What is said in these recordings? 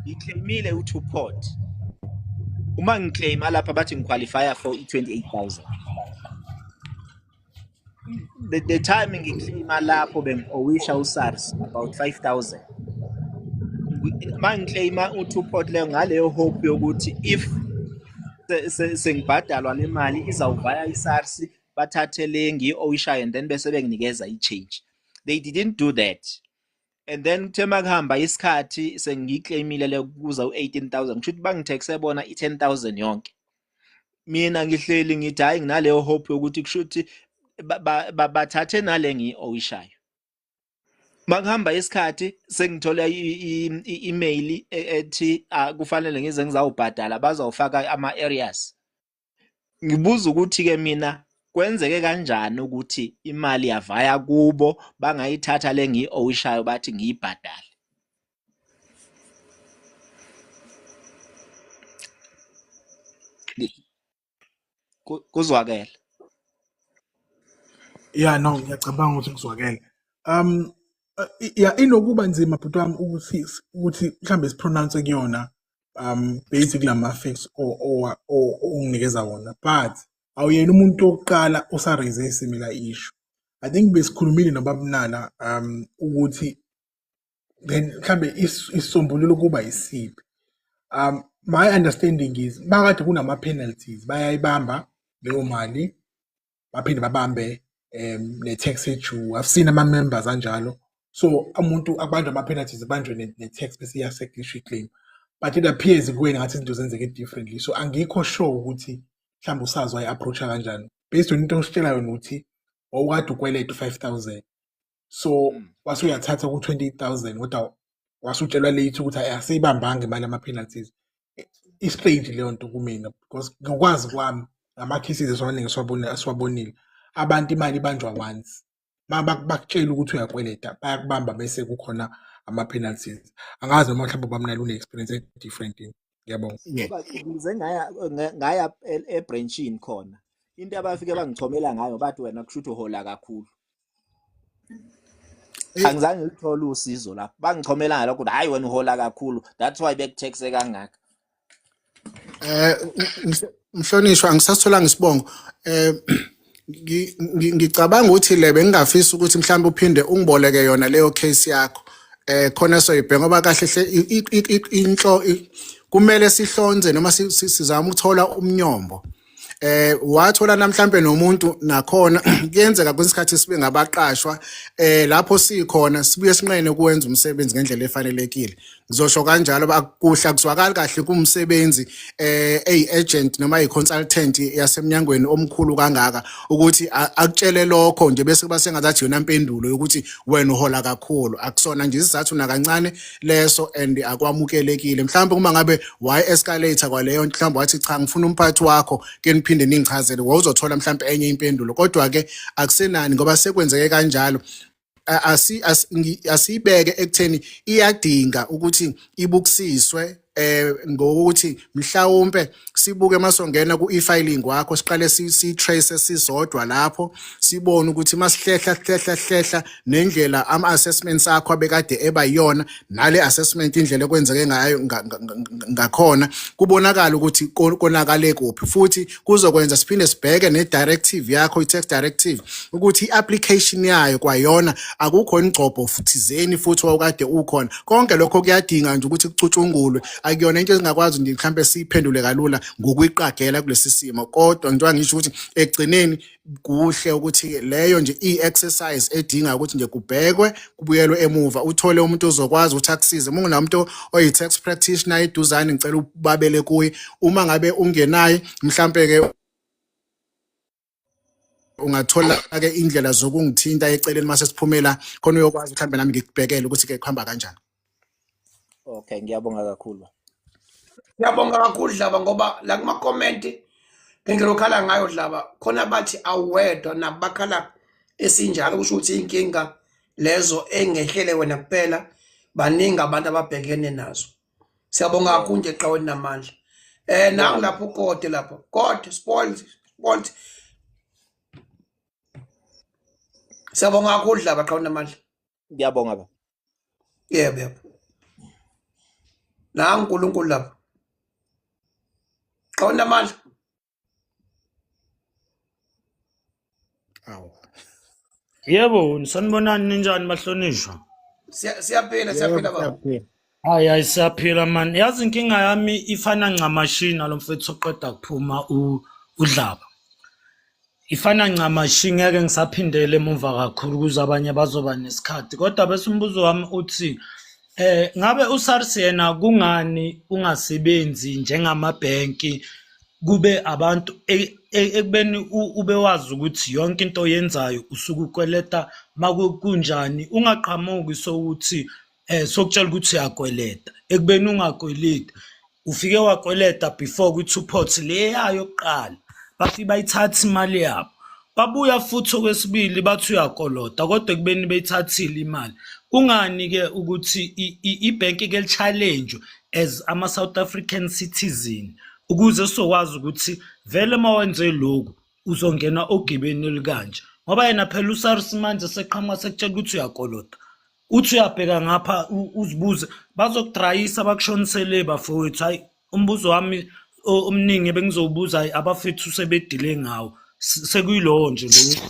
ngiclaimile u-2 pot. Uma ngiclaima lapha bathi ngiqualifya for i-28,000. The time ngiclaima lapho bengi-owisha uSARS about 5,000. Mangiclaima u-2 pot leyo ngaleyo hope yokuthi if sengibhadalwa le mali izawuvaya iSARS bathathe le ngiyi-owishayo and then bese benginikeza i-change. They didn't do that. And then kuthe makuhamba isikhathi sengiyiclaimile le kuza u-18,000 kusho ukuthi bangithekse bona i-10,000 yonke. Mina ngihleli ngithi hayi nginaleyo hope yokuthi kusho ukuthi bathathe nale ngiyi-owishayo. Makuhamba isikhathi sengithola i-email ethi kufanele ngize ngizawubhadala bazawufaka ama-areas. Ngibuza ukuthi-ke mina kwenzeke kanjani ukuthi imali yavaya kubo bangayithatha le ngiyi-owishayo bathi ngiyibhadale. Kuzwakela? Yeah, no, ngiyacabanga ukuthi kuzwakele. Yeah, inokuba nzima bhuti wami ukuthi mhlambe sipronounce kuyona basically ama-facts onginikeza wona, but awuyena umuntu wokuqala osaraise similar issue. I think besikhulumile nobabunana ukuthi then mhlambe isisombululo kuba yisiphi. My understanding is bakade kunama-penalties bayayibamba leyo mali baphinde babambe ne-tax ejuu. I've seen ama-members anjalo. So umuntu abanjwa ama-penalties banjwe ne-tax bese iyaseclisha i-claim. But it appears kuwena ngathi izinto zenzeke differently. So angikho sure ukuthi mhlawumbe usazi wayi-approacha kanjani. Based on into ositshelayo nokuthi wawukade ukweleta 5,000. So wasuyathatha ku-28,000 kodwa wasutshelwa late ukuthi asiyibambanga imali ama-penalties. I-strange leyo nto kumina because ngokwazi kwami ama-cases esiwaningi esiwabonile abantu imali ibanjwa once. Bakutshela ukuthi uyakweleta bayakubamba bese kukhona ama-penalties. Angazi noma mhlawumbe bamnalo une-experience different. Ngiyabonga. Ngoba ngize ngaya ebranchini khona. Into abafike bangichomela ngayo bathi wena kusho ukuthi uhola kakhulu. Angizange ngilithole usizo lapho. Bangichomela ngalokho ukuthi hayi wena uhola kakhulu. That's why bekutaxe kangaka. Mhlonishwa angisasitholanga isibongo. Ngicabanga ukuthi le bengingafisa ukuthi mhlawumbe uphinde ungiboleke yona leyo case yakho. Khona soyibheka ngoba kahle inhlo kumele sihlonze noma sizama ukuthola umnyombo. Wathola namhlanje nomuntu nakhona kuyenzeka kwesikhathi sibe ngabaqashwa lapho sikhona sibuye sinqene ukwenza umsebenzi ngendlela efanelekile. Ngizosho kanjalo bakuhla kuzwakala kahle kumsebenzi agent noma i-consultant yasemnyangweni omkhulu kangaka ukuthi akutshele lokho nje bese kuba sengazathi yona impendulo yokuthi wena uhola kakhulu. Akusona nje isizathu nakancane leso and akwamukelekile. Mhlawumbe uma ngabe escalator kwaleyo mhlawumbe wathi cha ngifuna umphathi wakho ke niphinde ningichazele wawuzothola mhlawumbe enye impendulo. Kodwa ke akusenani ngoba sekwenzeke kanjalo. Asibeke ekutheni iyadinga ukuthi ibukisiswe ngokuthi mhlawumbe sibuke masongena ku-e-filing wakho siqale si-trace sisodwa lapho sibone ukuthi masihlehla nendlela ama-assessments akho abekade eba yiyona nale assessment indlela ekwenzeke ngayo ngakhona kubonakala ukuthi konakale kuphi futhi kuzokwenza siphinde sibheke ne-directive yakho i-tax directive ukuthi i-application yayo kwayona akukho ingcopho futhizeni futhi wawukade ukhona konke lokho kuyadinga nje ukuthi kucutshungulwe. Akuyona into ezingakwazi nje mhlambe siphendule kalula ngokuyiqagela kulesi simo kodwa njengoba ngisho ukuthi egcineni kuhle ukuthi leyo nje i-exercise edinga ukuthi nje kubhekwe kubuyelwe emuva uthole umuntu ozokwazi ukuthi akusize. Uma unamuntu oyi-tax practitioner eduzane ngicela ubabele kuye uma ngabe ungenayo mhlambe ke ungathola ke indlela zokungithinta eceleni mase siphumela khona uyokwazi mhlambe nami ngikubhekele ukuthi ke kuhamba kanjani. Okay, ngiyabonga kakhulu. Ngiyabonga kakhulu Dlaba ngoba la kuma comment ngendlela okhala ngayo Dlaba khona bathi awedwa nabakhala esinjalo kusho ukuthi inkinga lezo engehlele wena kuphela baningi abantu ababhekene nazo. Siyabonga kakhulu nje eqhaweni namandla. Nangu lapho uKode lapho. Kode spoiled. Siyabonga kakhulu Dlaba eqhaweni namandla. Ngiyabonga ba. Yebo. la uNkulunkulu lapha qonda amandla Awu. Yebo, sanibonani ninjani bahlonishwa? siyaphila Yebo, baba siyaphila. Hayi siyaphila man. Yazi inkinga yami ifana ncamashini lo mfethu oqeda kuphuma uDlaba. Ifana ncamashi ngeke ngisaphindele emuva kakhulu ukuze abanye bazoba nesikhathi. Kodwa bese umbuzo wami uthi ngabe uSARS yena kungani ungasebenzi njengamabhenki kube abantu ekubeni ube wazi ukuthi yonke into oyenzayo usuke ukweleta makunjani ungaqhamuki sokuthi sokutshela ukuthi uyakweleta ekubeni ungakweleti ufike wakweleta before ku-2pot le yayo yokuqala bafike bayithatha imali yabo babuya futhi okwesibili bathi uyakolota kodwa ekubeni beyithathile imali kungani-ke ukuthi ibhenki-ke li-challenge as ama-South African citizen ukuze sizokwazi ukuthi vele uma wenze lokhu uzongena ogibeni elikanje ngoba yena phela uSARS manje seqhamuka sekutshela ukuthi uyakolota uthi uyabheka ngapha uzibuze bazokudrayisa bakushonisele bafowethu hayi umbuzo wami omningi bengizowubuza hayi abafethu sebedile ngawo sekuyilowo nje lo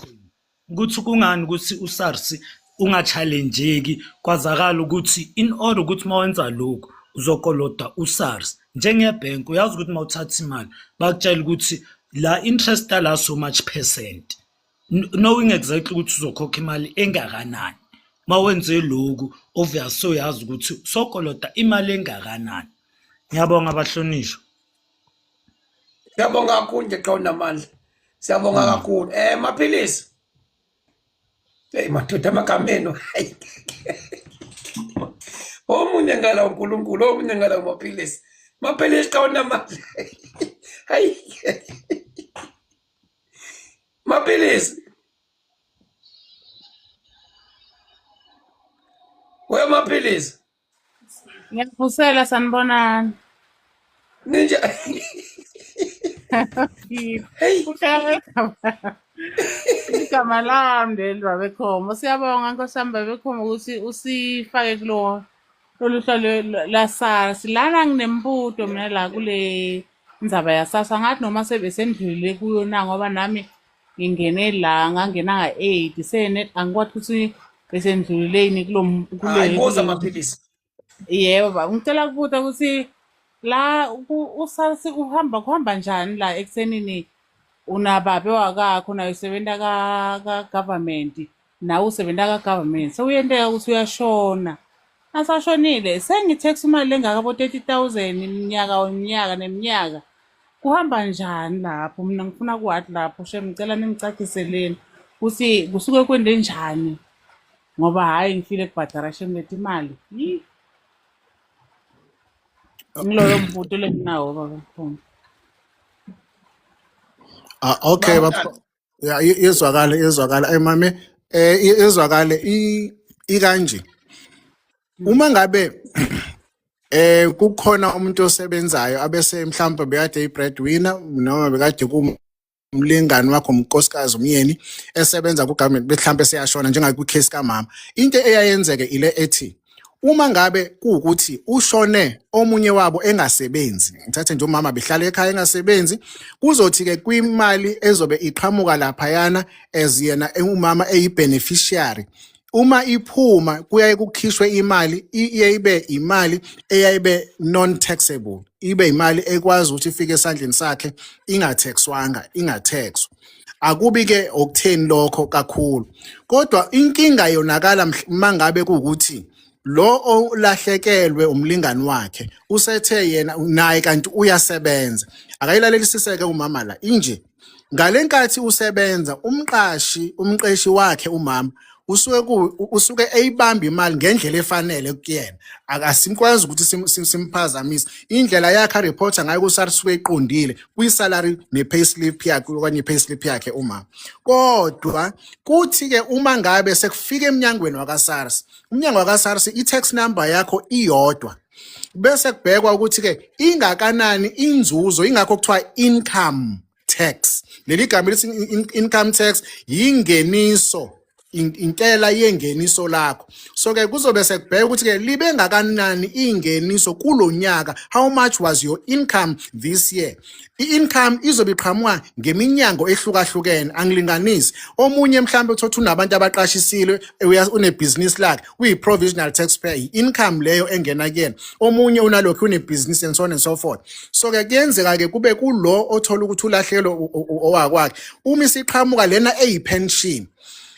ukuthi kungani ukuthi uSARS ungachallengeeki kwazakala ukuthi in order ukuthi mawenza lokhu uzokolota uSARS njengebhenki uyazi ukuthi mawuthatha imali bakutshela ukuthi la interest la so much percent knowing exactly ukuthi uzokhokha imali engakanani mawenze lokhu obvious soyazi ukuthi sokolota imali engakanani. Ngiyabonga abahlonishwa. siyabonga kakhulu nje qonda amandla siyabonga kakhulu maphilisi hey madoda amakameno hayi omunye ngala uNkulunkulu omunye ngala maphilisi qonda amandla hayi maphilisi maphilisi Ngiyakuvusela sanibonani. ninja hey Igama lami leli Babekhomo. Siyabonga Nkosi yami Babekhomo ukuthi usifake lolu hlelo la SARS. Lana nginembuto mina la kule ndzaba ya SARS. Angathi noma sebesendlulile kuyo na ngoba nami ngingene la ngangena nga-8 senet angikwathi ukuthi besendlulileni hayibuza maphilisi yebo baba ngicela kubuza ukuthi la uSARS kuhamba njani la eksenini unababe wakakho nayo usebenta ka-government nawe usebenta ka-government sewuyenteka ukuthi uyashona asashonile sengitax imali engaka 30,000 iminyaka neminyaka kuhamba njani lapho mina ngifuna kwathi lapho ngicela ningicaciseleni ukuthi kusuke kwende njani ngoba hayi ngifile kubhadara leti imali ngiloyo mbuto lenginawo Babekhomo. Okay ya izwakala mame izwakale ikanje uma ngabe kukhona umuntu osebenzayo abese mhlawumbe bekade i-breadwinner noma bekade umlingani wakho umnkosikazi umyeni esebenza ku-government mhlawumbe seyashona njengakwi-case kamama into eyayenzeke ile ethi uma ngabe kuwukuthi ushone omunye wabo engasebenzi ngithathe nje umama behlala ekhaya engasebenzi kuzothi-ke kwimali ezobe iqhamuka laphayana as yena umama eyi-beneficiary uma iphuma kuyaye kukhishwe imali ibe imali eyayibe non-taxable ibe imali ekwazi ukuthi ifike esandleni sakhe ingathexwa akubi-ke okutheni lokho kakhulu kodwa inkinga yonakala mangabe kuwukuthi lo olahlekelwe umlingani wakhe usethe yena naye kanti uyasebenza akayilalelisiseke umama la inje ngalenkathi usebenza umqeshi wakhe umama usuke eyibamba imali ngendlela efanele kuyena akasimkwazi ukuthi simphazamise indlela yakhe reporter ngayo kuSARS suke iqondile kwisalary nepayslip yakhe okanye payslip yakhe umama kodwa kuthi ke uma ngabe sekufika eminyangweni wakaSARS umnyango wakaSARS i-tax number yakho iyodwa bese kubhekwa ukuthi ke ingakanani inzuzo ingakho kuthiwa income tax leli gama lithi income tax yingeniso intela yengeniso lakho. So ke kuzobe sekubheka ukuthi ke libe ngakanani ingeniso kulonyaka. How much was your income this year? I-income izobe iqhamuka ngeminyango ehlukahlukene, angilinganisi. Omunye mhlambe uthothi unabantu abaqashisile, une-business lakhe, uyi-provisional taxpayer, i-income leyo engena kuyena. Omunye unalokhu une-business and so on and so forth. So ke kuyenzeka-ke kube kulo othola ukuthi ulahlelo owakwakhe. Uma isiqhamuka lena eyi-pension,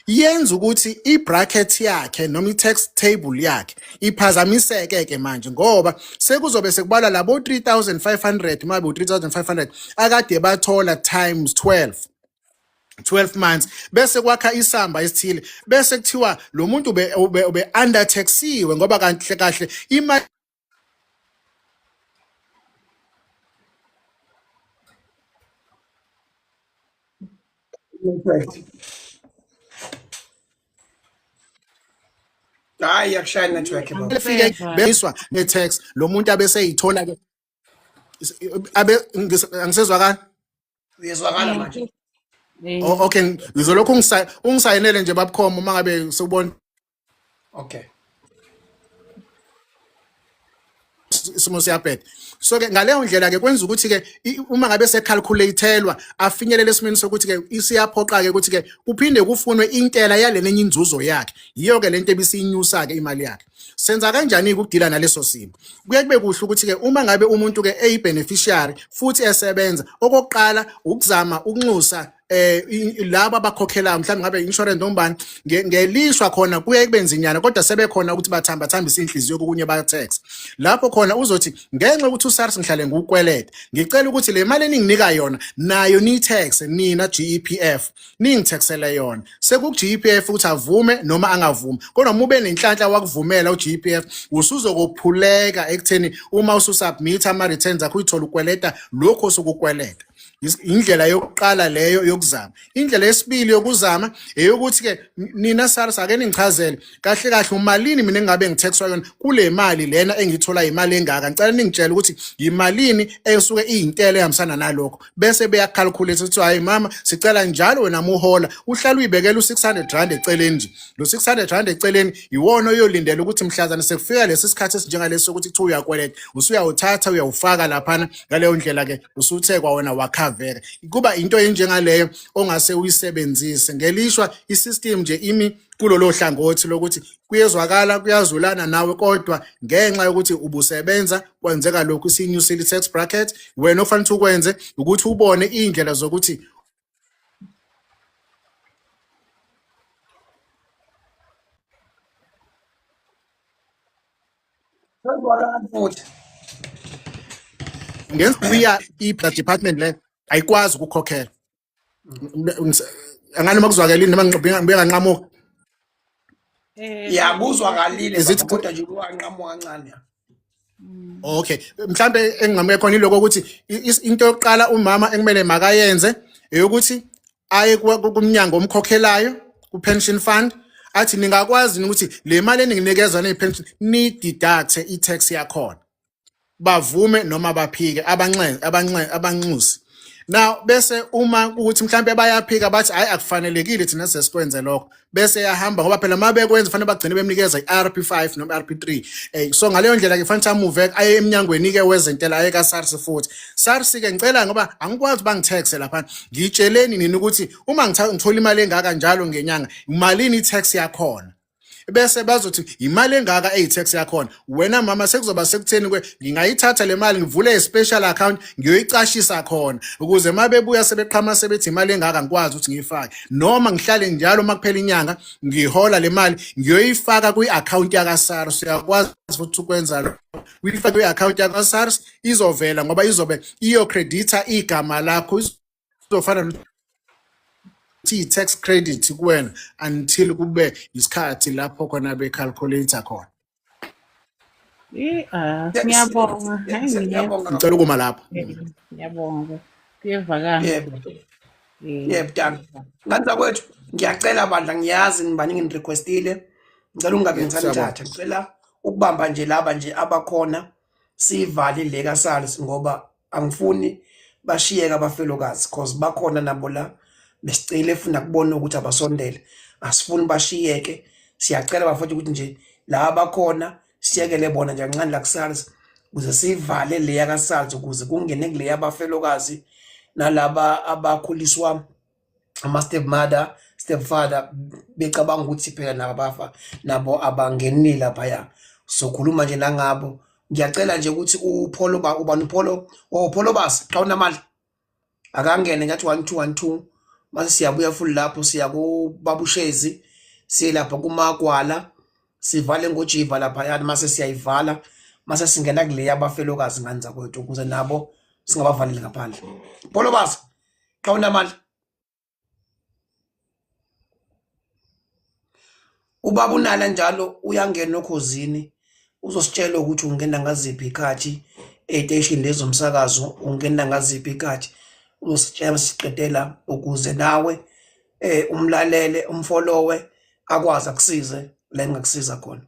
yenza ukuthi i-bracket yakhe noma i-tax table yakhe iphazamiseke-ke manje ngoba sekuzobe sekubala labo 3,500 mabe u-3,500 akade bathola times 12 months bese kwakha isamba esithile bese kuthiwa lo muntu ube undertaxiwe ngoba kahle kahle imali hayi yakushaya network baba efike beswa ne-tax lo muntu abese yithola ke angisezwakala uyezwakala manje okay ngizolokhu ungisayinele nje babkhoma uma ngabe sekubona okay isimo siyabheda. So ke ngaleyo ndlela ke kwenza ukuthi ke uma ngabe secalculateelwa afinyelele esimeni sokuthi ke isiyaphoqa ke ukuthi ke kuphinde kufunwe intela yalena enye inzuzo yakhe. Yiyo ke lento ebisiyinyusa ke imali yakhe. Senza kanjani ukudila naleso simo? Kuye kube kuhle ukuthi ke uma ngabe umuntu ke eyi-beneficiary futhi esebenza okokuqala ukuzama ukunxusa laba abakhokhelayo mhlawumbe ngabe insurance nombani ngelishwa khona kuye kubenza inyana kodwa sebekhona ukuthi bathambisa inhliziyo kokunye ba tax lapho khona uzothi ngenxa ukuthi uSARS ngihlale ngukweleta ngicela ukuthi le mali eninginika yona nayo ni tax nina GEPF ningitaxele yona sekuku GEPF ukuthi avume noma angavumi kodwa mube nenhlanhla wakuvumela uGEPF usuzokuphuleka ekutheni uma ususubmit ama returns akho uyithola ukweleta lokho osukukweleta. Indlela yokuqala leyo yokuzama. Indlela yesibili yokuzama eyokuthi ke nina SARS ake ningichazele kahle kahle umalini mina engabe ngitaxwa yona kule mali lena engithola imali engaka ngicela ningitshela ukuthi imalini esuke iyintela ehambisana nalokho bese beyacalculate ukuthi hayi mama sicela njalo wena muhola uhlala uyibekela u600 eceleni nje lo 600 eceleni iwona oyolindela ukuthi mhlazana sekufika lesi sikhathi esinjengalesi sokuthi kuthiwa uyakweleta usuyawuthatha uyawufaka laphana ngaleyo ndlela ke usuthekwa wona wakha vele kuba into enjengaleyo ongase uyisebenzise ngelishwa isystem nje imi kulolo hlangothi lokuthi kuyezwakala kuyazulana nawe kodwa ngenxa yokuthi ubusebenza kwenzeka lokhu sinyusile tax bracket wena ofanele ukwenze ukuthi ubone indlela zokuthi futhi ngenza department le ayikwazi ukukhokhela angani makuzwakela noma ngibenganqamuka yakuzwakalile kodwa nje kuwanqamuka kancane. Okay mhlambe enginqamuke khona iloko ukuthi into yokuqala umama ekumele makayenze eyokuthi aye kumnyango omkhokhelayo ku-pension fund athi ningakwazi ukuthi le mali eninginikeza ne-pension ni deduct i-tax yakhona bavume noma baphike abanxusi. Now bese uma ukuthi mhlambe bayaphika bathi hayi akufanelekile thina sesikwenze lokho bese yahamba ngoba phela mabekwenza fanele bagcine bemnikeza iRP5 noma RP3 so ngaleyo ndlela ke fanele amove aye eminyangweni ke wezentela aye kaSARS futhi SARS ke ngicela ngoba angikwazi bangitaxe lapha ngitsheleni nini ukuthi uma ngithola imali engaka njalo ngenyanga imalini itax yakhona bese bazothi imali engaka eyitax yakhona wena mama sekuzoba sekutheni kwe ngingayithatha le mali ngivule i-special account ngiyoyicashisa khona ukuze mabebuya sebeqhama sebethi imali engaka ngikwazi ukuthi ngiyifake noma ngihlale njalo makuphela inyanga ngihola le mali ngiyoyifaka kwi-account yakaSARS uyakwazi futhi ukwenza lokho uyifaka kwi-account yakaSARS izovela ngoba izobe iyocredita igama lakho izofana tax credit kuwena until kube isikhathi lapho khona becalculator khona. Ngiyabonga. Ngicela ukuma lapho. Ngiyabonga. Kuyevakala. Yebo tata. Nganza kwethu ngiyacela bandla ngiyazi ngibani nginirequestile. Ngicela ungabe ngisalithatha. Ngicela ukubamba nje laba nje abakhona sivale le kaSARS ngoba angifuni bashiyeka abafelokazi because bakhona nabo la besicela efuna kubona ukuthi abasondele asifuni bashiyeke siyacela bafowethu ukuthi nje la abakhona siyekele bona nje kancane la kuSARS ukuze sivale leya kaSARS ukuze kungene kuleya abafelokazi nalaba abakhuliswa ama stepfather becabanga ukuthi phela nabafa nabo abangenile laphaya sokhuluma nje nangabo ngiyacela nje ukuthi uPholo ubani uPholo basi xa unamali akangene ngathi 1212 mase siyabuya futhi lapho siya kuBabushezi silapha kuMagwala sivale ngojiva lapha yani mase siyayivala mase singena kuleya abafelokazi nganza kwethu ukuze nabo singabavaleli ngaphandle Pholo basi xa unamali ubaba unala njalo uyangena okhosini uzositshela ukuthi ungena ngaziphi ikhathi station lezo umsakazo ungena ngaziphi ikhathi uzositshela siqedela ukuze nawe umlalele umfollowe akwazi akusize la engakusiza khona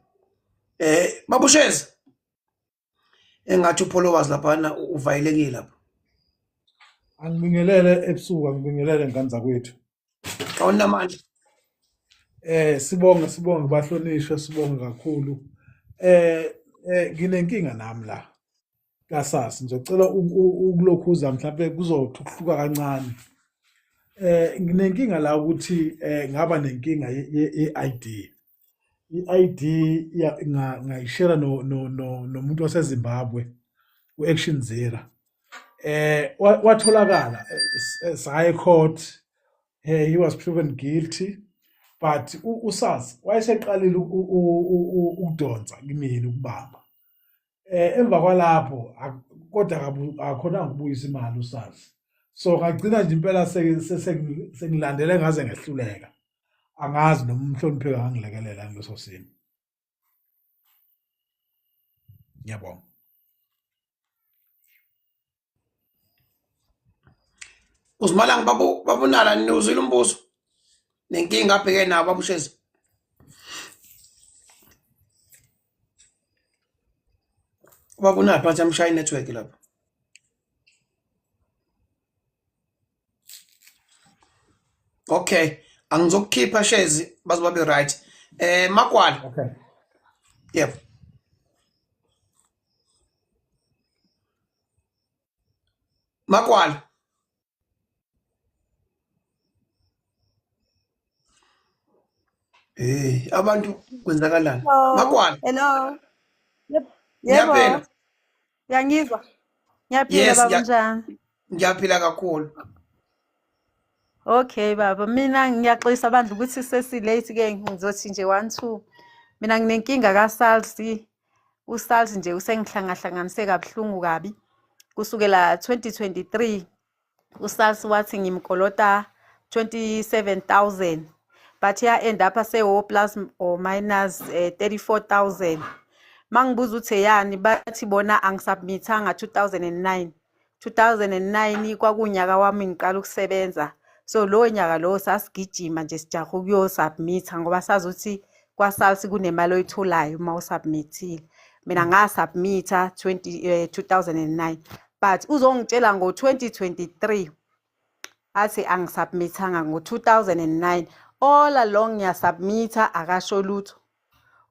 Babushezi engathi uPholowazi lapha uvayelekile lapha Angibingelele ebusuku angibingelele ngane zakwethu. awunamandla Sibonge bahlonishwe sibonge kakhulu. Nginenkinga nami la. kaSARS ngizocela ukulokhuza mhlawumbe kuzothi ukuhluka kancane. Nginenkinga la ukuthi ngaba nenkinga ye-ID. I-ID ngayishare nomuntu waseZimbabwe u-Action Zero. Watholakala high court. He was proven guilty, but uSARS wayeseqalile ukudonsa kimina ukubamba. Emva kwalapho kodwa akhona ngibuyisa imali uSARS. So ngagcina nje impela sengilandele ngaze ngehluleka. Angazi noma umhlonipheki angilekelela ngaleso simo. Ngiyabonga. uzimalanga babunala nozwile umbuzo nenkinga abheke nabo Babushezi babunala phansi amshaya network lapha okay angizokukhipha Shezi bazobabe right Magwala Okay. yep Magwala abantu kwenzakalani Hello. Magwala Hello. Yebo. Ngiyaphila. Uyangizwa? Ngiyaphila Yes, baba njani? ngiyaphila kakhulu Okay baba, mina ngiyaxolisa bandla ukuthi sesilate ke ngizothi nje 1-2. Mina nginenkinga kaSARS. uSARS nje usengihlangahlanganise kabuhlungu kabi. Kusukela 2023 uSARS wathi ngimkolota 27,000. But ya end up ase plus or minus 34,000. Mangibuza ukuthi yani bathi bona angisubmithanga 2009. 2009 kwakunyaka wami ngiqala ukusebenza. So lo nyaka lo sasigijima nje sijaha ukuyosubmitha ngoba sazi ukuthi kwaSARS kunemali oyitholayo uma usubmithile. Mina ngasubmitha 2009 but uzongitshela ngo 2023 athi angisubmithanga ngo 2009 all along ngiyasubmitha akasho lutho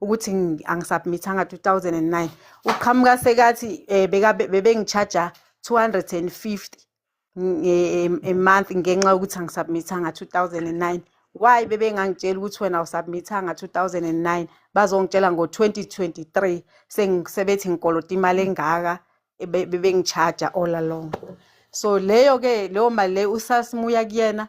ukuthi angisubmithanga 2009 uqhamuka sekathi bebengichaja 250 a month ngenxa ukuthi angisubmithanga 2009 why bebengangitshela ukuthi wena usubmithanga 2009 bazongitshela ngo 2023 sengisebethi ngikolota imali engaka bebengichaja all along so leyo mali le uSARS muya kuyena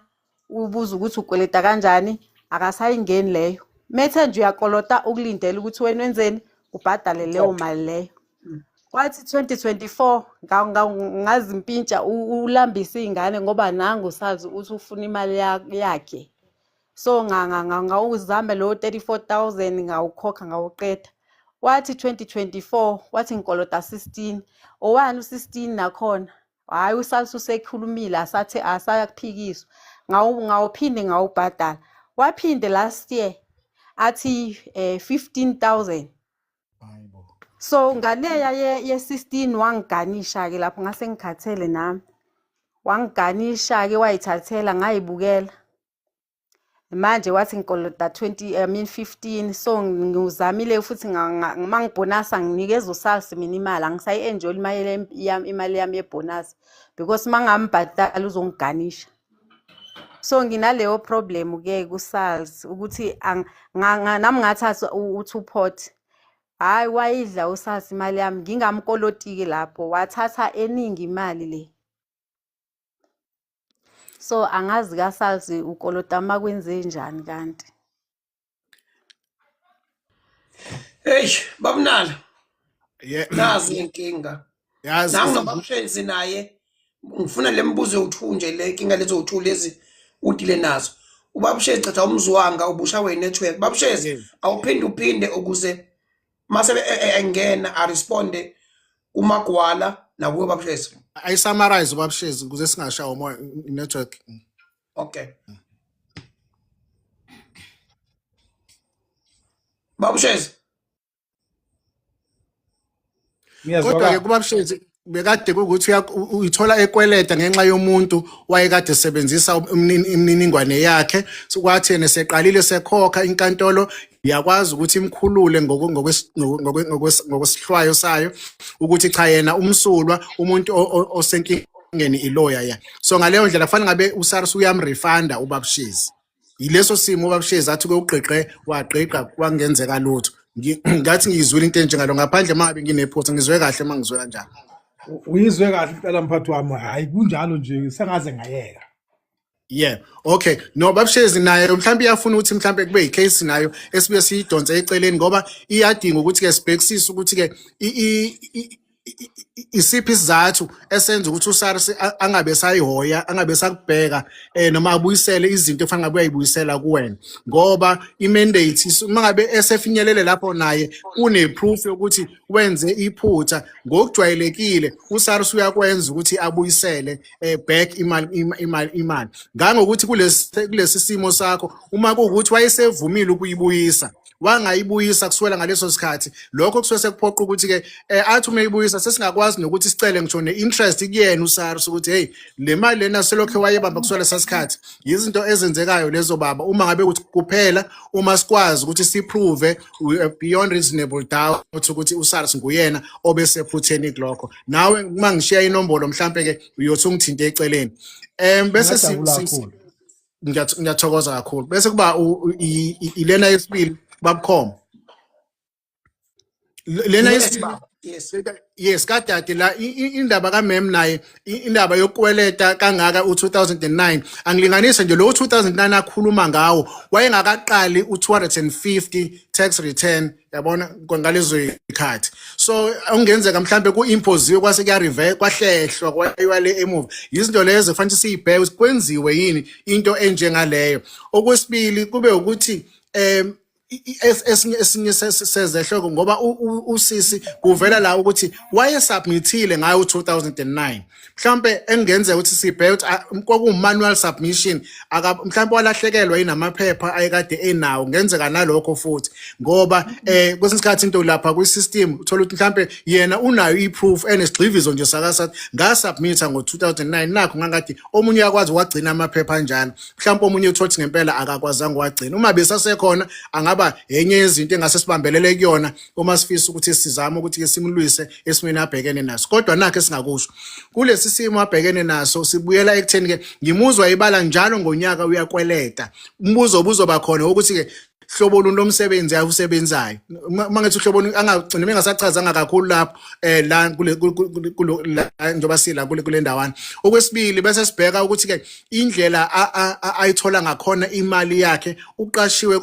ubuza ukuthi ukweleta kanjani akasayingeni leyo methe nje uyakolota ukulindela ukuthi wena wenzeni ubhadale leyo mali leyo kwathi 2024 ngazimpintsha ulambisa izingane ngoba nangu sazi ukuthi ufuna imali yakhe so ngawuzame lo 34,000 ngawukhokha ngawuqeda wathi 2024 wathi ngikolota 16 owani u16 nakhona hayi uSARS usekhulumile asathi asayakuphikiswa ngawuphinde ngawubhadala waphinde last year athi 15,000 so ngaleya ye16 wangiganisha ke lapho ngase ngikhathele nami wangiganisha ke wayithathela ngayibukela manje wathi ngikolota 15 so ngizamile futhi mangibonasa nginikeza uSARS mina imali angisayi-enjoy imali yami yebonus because mangambhadala uzongiganisha. So nginaleyo problem ke kuSARS ukuthi nami ngathatha u2 pot hayi wayidla uSARS imali yami ngingamkolotiki lapho wathatha eningi imali le. So angazi kaSARS ukolota makwenze njani kanti. Hey babunala Yeah. nazi inkinga Yazi nami nobabushenzi naye ngifuna lembuzo yokuthunje le inkinga lezo uthu lezi udile nazo ubabushenzi chatha umzwanga ubushawe network babushenzi yes. uphinde ukuze mase engena a responde umagwala nakuwe babushenzi. I summarize ubabshezi ukuze singashawa more network. Okay babushenzi Kodwa ke kubabshezi bekade ukuthi uyithola ekweleta ngenxa yomuntu wayekade sebenzisa imininingwane yakhe kwathi neseqalile sekhokha inkantolo yakwazi ukuthi imkhulule ngokwesihlwayo sayo ukuthi cha yena umsulwa umuntu osenkingeni ilawyer ya. So ngaleyo ndlela kufanele ngabe uSARS uyamrefunda ubabshezi. Yileso simo ubabshezi athi ke ugqeqe wagqeqa kwangenzeka lutho. Ngathi ngizwile into enjengalo ngaphandle mangabe nginephutha ngizwe kahle mangizwe kanjalo. Uyizwe kahle impela mphathi wami hayi kunjalo nje sengaze ngayeka. Yeah, okay. No babshezi naye mhlawumbe iyafuna ukuthi mhlawumbe kube icase nayo esibe siyidonsa eceleni ngoba iyadinga ukuthi ke sibhekisise ukuthi ke isiphi isizathu esenza ukuthi uSARS angabe sayihoya angabe sakubheka noma abuyisele izinto efanele ngabe uyayibuyisela kuwena ngoba imandate mangabe esefinyelele lapho naye une-proof yokuthi wenze iphutha ngokujwayelekile uSARS uyakwenza ukuthi abuyisele back imali ngangokuthi kulesi simo sakho uma kuwukuthi wayesevumile ukuyibuyisa wangayibuyisa kuswela ngaleso sikhathi lokho kusuke sekuphoqa ukuthi ke athi uma eyibuyisa sesingakwazi nokuthi sicele ngisho ne-interest kuyena uSARS ukuthi hey le mali lena selokhe wayebamba kuswela sasikhathi izinto ezenzekayo lezo baba uma ngabe ukuthi kuphela uma sikwazi ukuthi siprove beyond reasonable doubt ukuthi uSARS nguyena obesephutheni kulokho nawe uma ngishiya inombolo mhlambe ke uyothi ungithinte eceleni bese ngiyathokoza kakhulu bese kuba ilena yesibili babkhoma lena yesibili yes kadade la indaba kaMem naye indaba yokweleta kangaka u2009 angilinganise nje lo 2009 akhuluma ngawo wayengakaqali u250 tax return yabona ngalezo ikhathi so ongenzeka mhlambe kuimposiwe kwase kuya reverse kwahlehlwa kwayale emuva izinto lezo kufanele siyibheke kwenziwe yini into enjengaleyo okwesibili kube ukuthi esinye sezehloko ngoba usisi kuvela la ukuthi wayesubmithile ngayo 2009 mhlambe engenzeka ukuthi sibheke kwakumanual submission mhlambe walahlekelwa inamaphepha ayekade enawo ngenzeka nalokho futhi ngoba kwesinsikhathi into lapha kwisystem uthola ukuthi mhlambe yena unayo iproof enesigxivizo nje sakasathi ngasubmitha ngo2009 nakho ngakathi omunye yakwazi wagcina amaphepha kanjalo mhlambe omunye uthothi ngempela akakwazanga wagcina uma besasekhona angaba enye izinto engase sibambelele kuyona uma sifisa ukuthi sizame ukuthi ke simlwise esimeni abhekene naso kodwa nakhe singakusho kulesi simo abhekene naso sibuyela ekutheni ke ngimuzwa ibala njalo ngonyaka uyakweleta umbuzo obuzoba khona ukuthi ke hlobo luni lomsebenzi awusebenzayo mangathi uhlobo angagcina mengasachazanga kakhulu lapho la njoba sila kule ndawana okwesibili bese sibheka ukuthi ke indlela ayithola ngakhona imali yakhe uqashiwe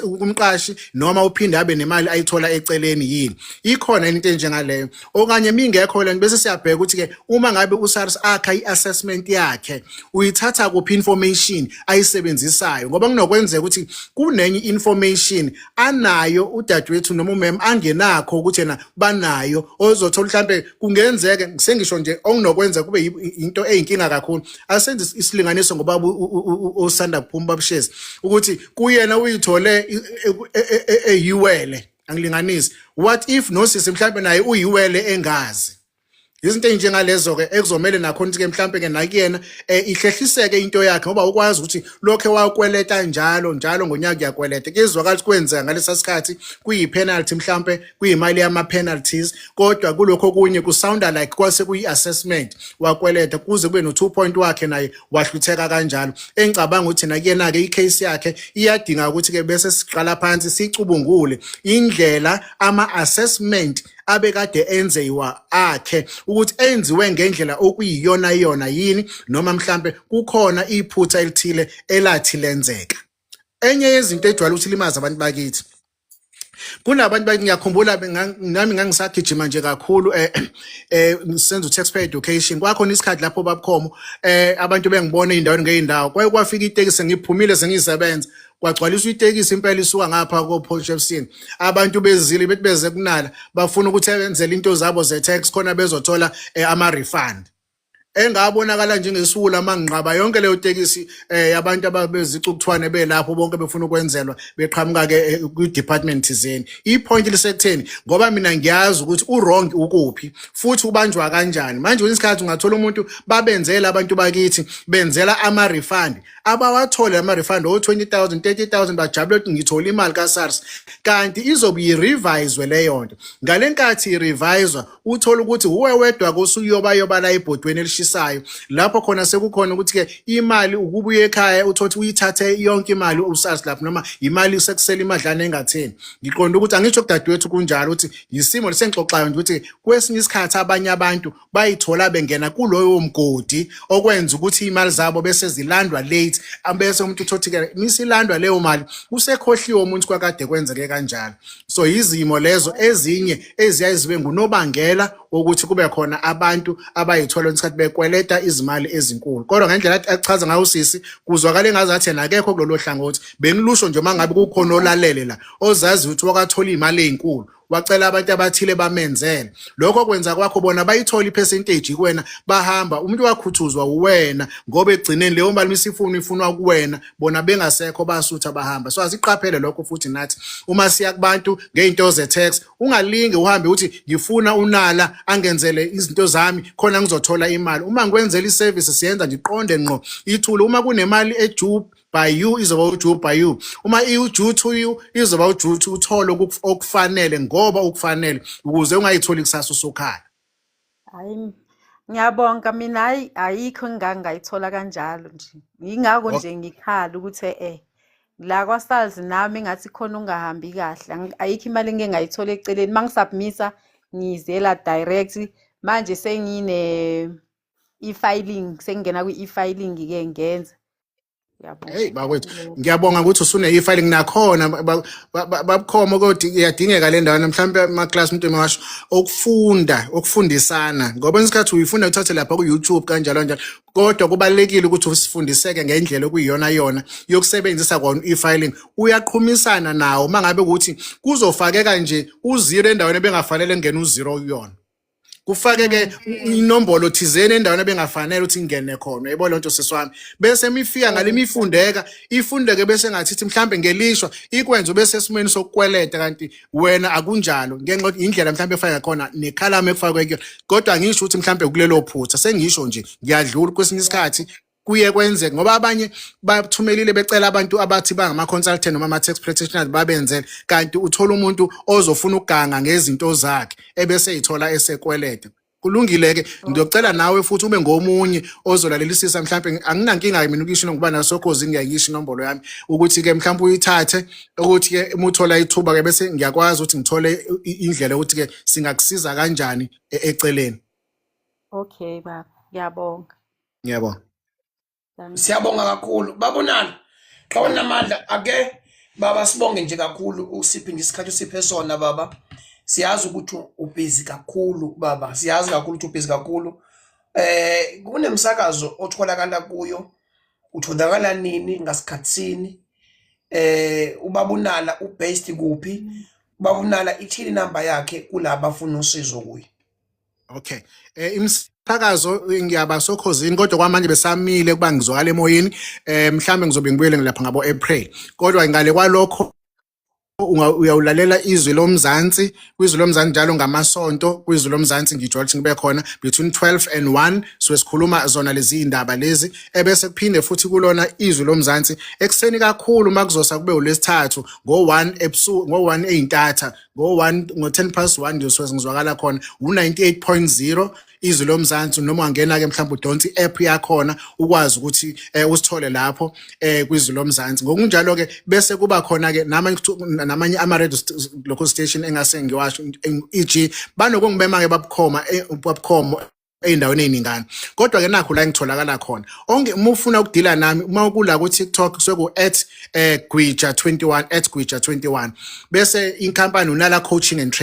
umqashi noma uphinde abe nemali ayithola eceleni yini ikhona into enjengaleyo okanye mingekho lento bese siyabheka ukuthi ke uma ngabe uSARS akha iassessment yakhe uyithatha kuphi information ayisebenzisayo ngoba kunokwenzeka ukuthi kunenye information anayo udadewethu noma umem angenakho ukuthi yena banayo ozothola mhlambe kungenzeka sengisho nje okunokwenza kube into eyinkinga kakhulu asenze isilinganiso ngoba osanda kuphuma babshezi ukuthi kuyena uyithole eyiwele angilinganisi what if nosisi mhlambe naye uyiwele engazi izinto ezinjengalezo ke ekuzomela nakhona ukuthi ke mhlambe ke nakuyena ihlehliseke into yakhe ngoba ukwazi ukuthi lokho wakweleta njalo ngonyaka uyakweleta kezwakala ukuthi kwenzeka ngalesa sikhathi kuyipenalty mhlambe kuyimali yama penalties kodwa kulokho kunye kusounda like kwase kuyi-assessment wakweleta kuze kube no 2 point wakhe naye wahlutheka kanjalo engicabanga ukuthi nakuyena ke icase yakhe iyadinga ukuthi ke bese siqala phansi sicubungule indlela ama-assessment abekade enziwa akhe ukuthi enziwe ngendlela okuyiyona yini noma mhlambe kukhona iphutha elithile elathi lenzeka. Enye yezinto ejwayele ukuthi limaza abantu bakithi kunabantu bakithi ngiyakhumbula nami ngangisagijima nje kakhulu senza taxpayer education kwakhona isikhathi lapho babukhomo abantu bengibona indawo ngeindawo kwafika itekisi ngiphumile sengisebenza kwagcwaliswa itekisi impela isuka ngapha ko Potchefstroom abantu bezile bethi beze kunala bafuna ukuthi benzele into zabo ze tax khona bezothola ama refund engabonakala njengesula manginqaba yonke leyo tekisi yabantu ababezicukuthwane belapho bonke befuna ukwenzelwa beqhamuka ke ku department zeni ipoint lisekutheni ngoba mina ngiyazi ukuthi u-wrong ukuphi futhi ubanjwa kanjani manje isikhathi ungathola umuntu babenzela abantu bakithi benzela ama refund abawathole ama refund o 20,000 30,000 bajabule ukuthi ngithola imali kaSARS kanti izobe i-revisewe leyo nto ngalenkathi i-revisewa uthola ukuthi uwe wedwa kosuyoba la ebhodweni elishisayo lapho khona sekukhona ukuthi ke imali ukubuye ekhaya uthothi uyithathe yonke imali uSARS lapho noma imali sekusela imadlana engatheni ngiqonda ukuthi angisho kudadewethu kunjalo ukuthi yisimo lesengixoxayo nje ukuthi kwesinye isikhathi abanye abantu bayithola bengena kuloyo mgodi okwenza ukuthi imali zabo bese zilandwa late ambese umuntu uthothi ke misilandwa leyo mali usekhohliwe umuntu kwakade kwenzeke kanjalo so izimo lezo ezinye eziyazibe ngunobangela ukuthi kube khona abantu abayithola isikhathi bekweleta izimali ezinkulu kodwa ngendlela achaza ngayo usisi kuzwakala engazathi yena akekho kulolu hlangothi bengilusho nje mangabe kukhona olalele la ozazi ukuthi wakathola imali ezinkulu wacela abantu abathile bamenzele lokho kwenza kwakho bona bayithola ipercentage kuwena bahamba umuntu wakhuthuzwa uwena ngoba egcineni leyo mali ifunwa kuwena bona bengasekho basutha bahamba so asiqaphele lokho futhi nathi uma siya kubantu ngeinto ze tax ungalinge uhambe uthi ngifuna unala angenzele izinto zami khona ngizothola imali uma ngikwenzela iservice siyenza ngiqonde ngqo ithule uma kunemali ejube by you izoba ujube by you uma iujube to you izoba ujube to uthole okufanele ngoba ukufanele ukuze ungayitholi kusasa usukhala. Hayi ngiyabonga mina ayikho ngangayithola kanjalo nje ingako nje ngikhala ukuthi la kwaSARS nami ngathi khona ungahambi kahle ayikho imali engeke ngayithola eceleni mangisubmisa ngizela direct manje sengine e-filing sengena kwi-e-filing ke ngenza. Hey bakwethu ngiyabonga ukuthi usune e-filing nakhona babukhoma kodwa iyadingeka le ndawo mhlawumbe ama class umuntu emasho okufundisana ngoba isikhathi uyifunda uthathe lapha ku YouTube kanjalo kodwa kubalekile ukuthi usifundiseke ngendlela okuyiyona yokusebenzisa kona e-filing uyaqhumisana nawo mangabe ukuthi kuzofakeka nje u0 endaweni bengafanele ngene u0 kuyona kufake ke inombolo thizeni endaweni ebengafanele ukuthi ingene khona yebo lonto seswami bese mifika ngalemifundeka ifundeke bese ngathi mhlambe ngelishwa ikwenza bese esimweni sokukweleta kanti wena akunjalo ngenxa indlela mhlambe efaka khona nekhalama ekufakwe kuyona kodwa ngisho ukuthi mhlambe kulelo phutha sengisho nje ngiyadlula kwesinye isikhathi kuye kwenzeke ngoba abanye bathumelile becela abantu abathi bangama consultant noma ama tax practitioners babenzele kanti uthola umuntu ozofuna ukuganga ngezinto zakhe ebese eyithola esekweleta kulungile ke ngiyocela nawe futhi ube ngomunye ozolalelisisa mhlambe anginankinga mina ukisho ngoba nasokhozi ngiyayisho inombolo yami ukuthi ke mhlambe uyithathe ukuthi ke umuthola ithuba ke bese ngiyakwazi ukuthi ngithole indlela ukuthi ke singakusiza kanjani eceleni. Okay baba ngiyabonga. Ngiyabonga. Siyabonga kakhulu babonana xa unamandla ake baba sibonge nje kakhulu usiphi ngesikhathi usiphe sona baba siyazi ukuthi ubusy kakhulu baba siyazi kakhulu ukuthi ubusy kakhulu kunemsakazo otholakala kuyo utholakala nini ngasikhatsini ubabunala ubased kuphi ubabunala ithini number yakhe kulabo afuna usizo kuye. Okay imsakazo ngiyabasokhozini kodwa kwamanje besamile kuba ngizwakala emoyeni mhlambe ngizobe ngibuyele lapha ngabo April kodwa ngale kwalokho uyawulalela izwi lomzansi kwizwi lomzansi njalo ngamasonto kwizwi lomzansi ngijwayele ukuthi ngibe khona between 12 and 1 so sikhuluma zona lezi indaba lezi ebese kuphinde futhi kulona izwi lomzansi ekseni kakhulu makuzosa kube ulesithathu ngo1 ebusuku ngo1 eintatha ngo 1 nje so ngizwakala khona u98.0 izwi lomzansi noma ungena ke mhlawumbe udonsi app yakhona ukwazi ukuthi usithole lapho kwizwi lomzansi ngokunjalo ke bese kuba khona ke namanye ama radio local station engase ngiwasho e.g. banokungibema ke babukhomo ey'ndaweni ey'ningana kodwa ke nakho la ngitholakala khona onke uma ufuna ukudila nami uma ukula ku TikTok seku @gwija21 @gwija21 bese inkampani unala coaching and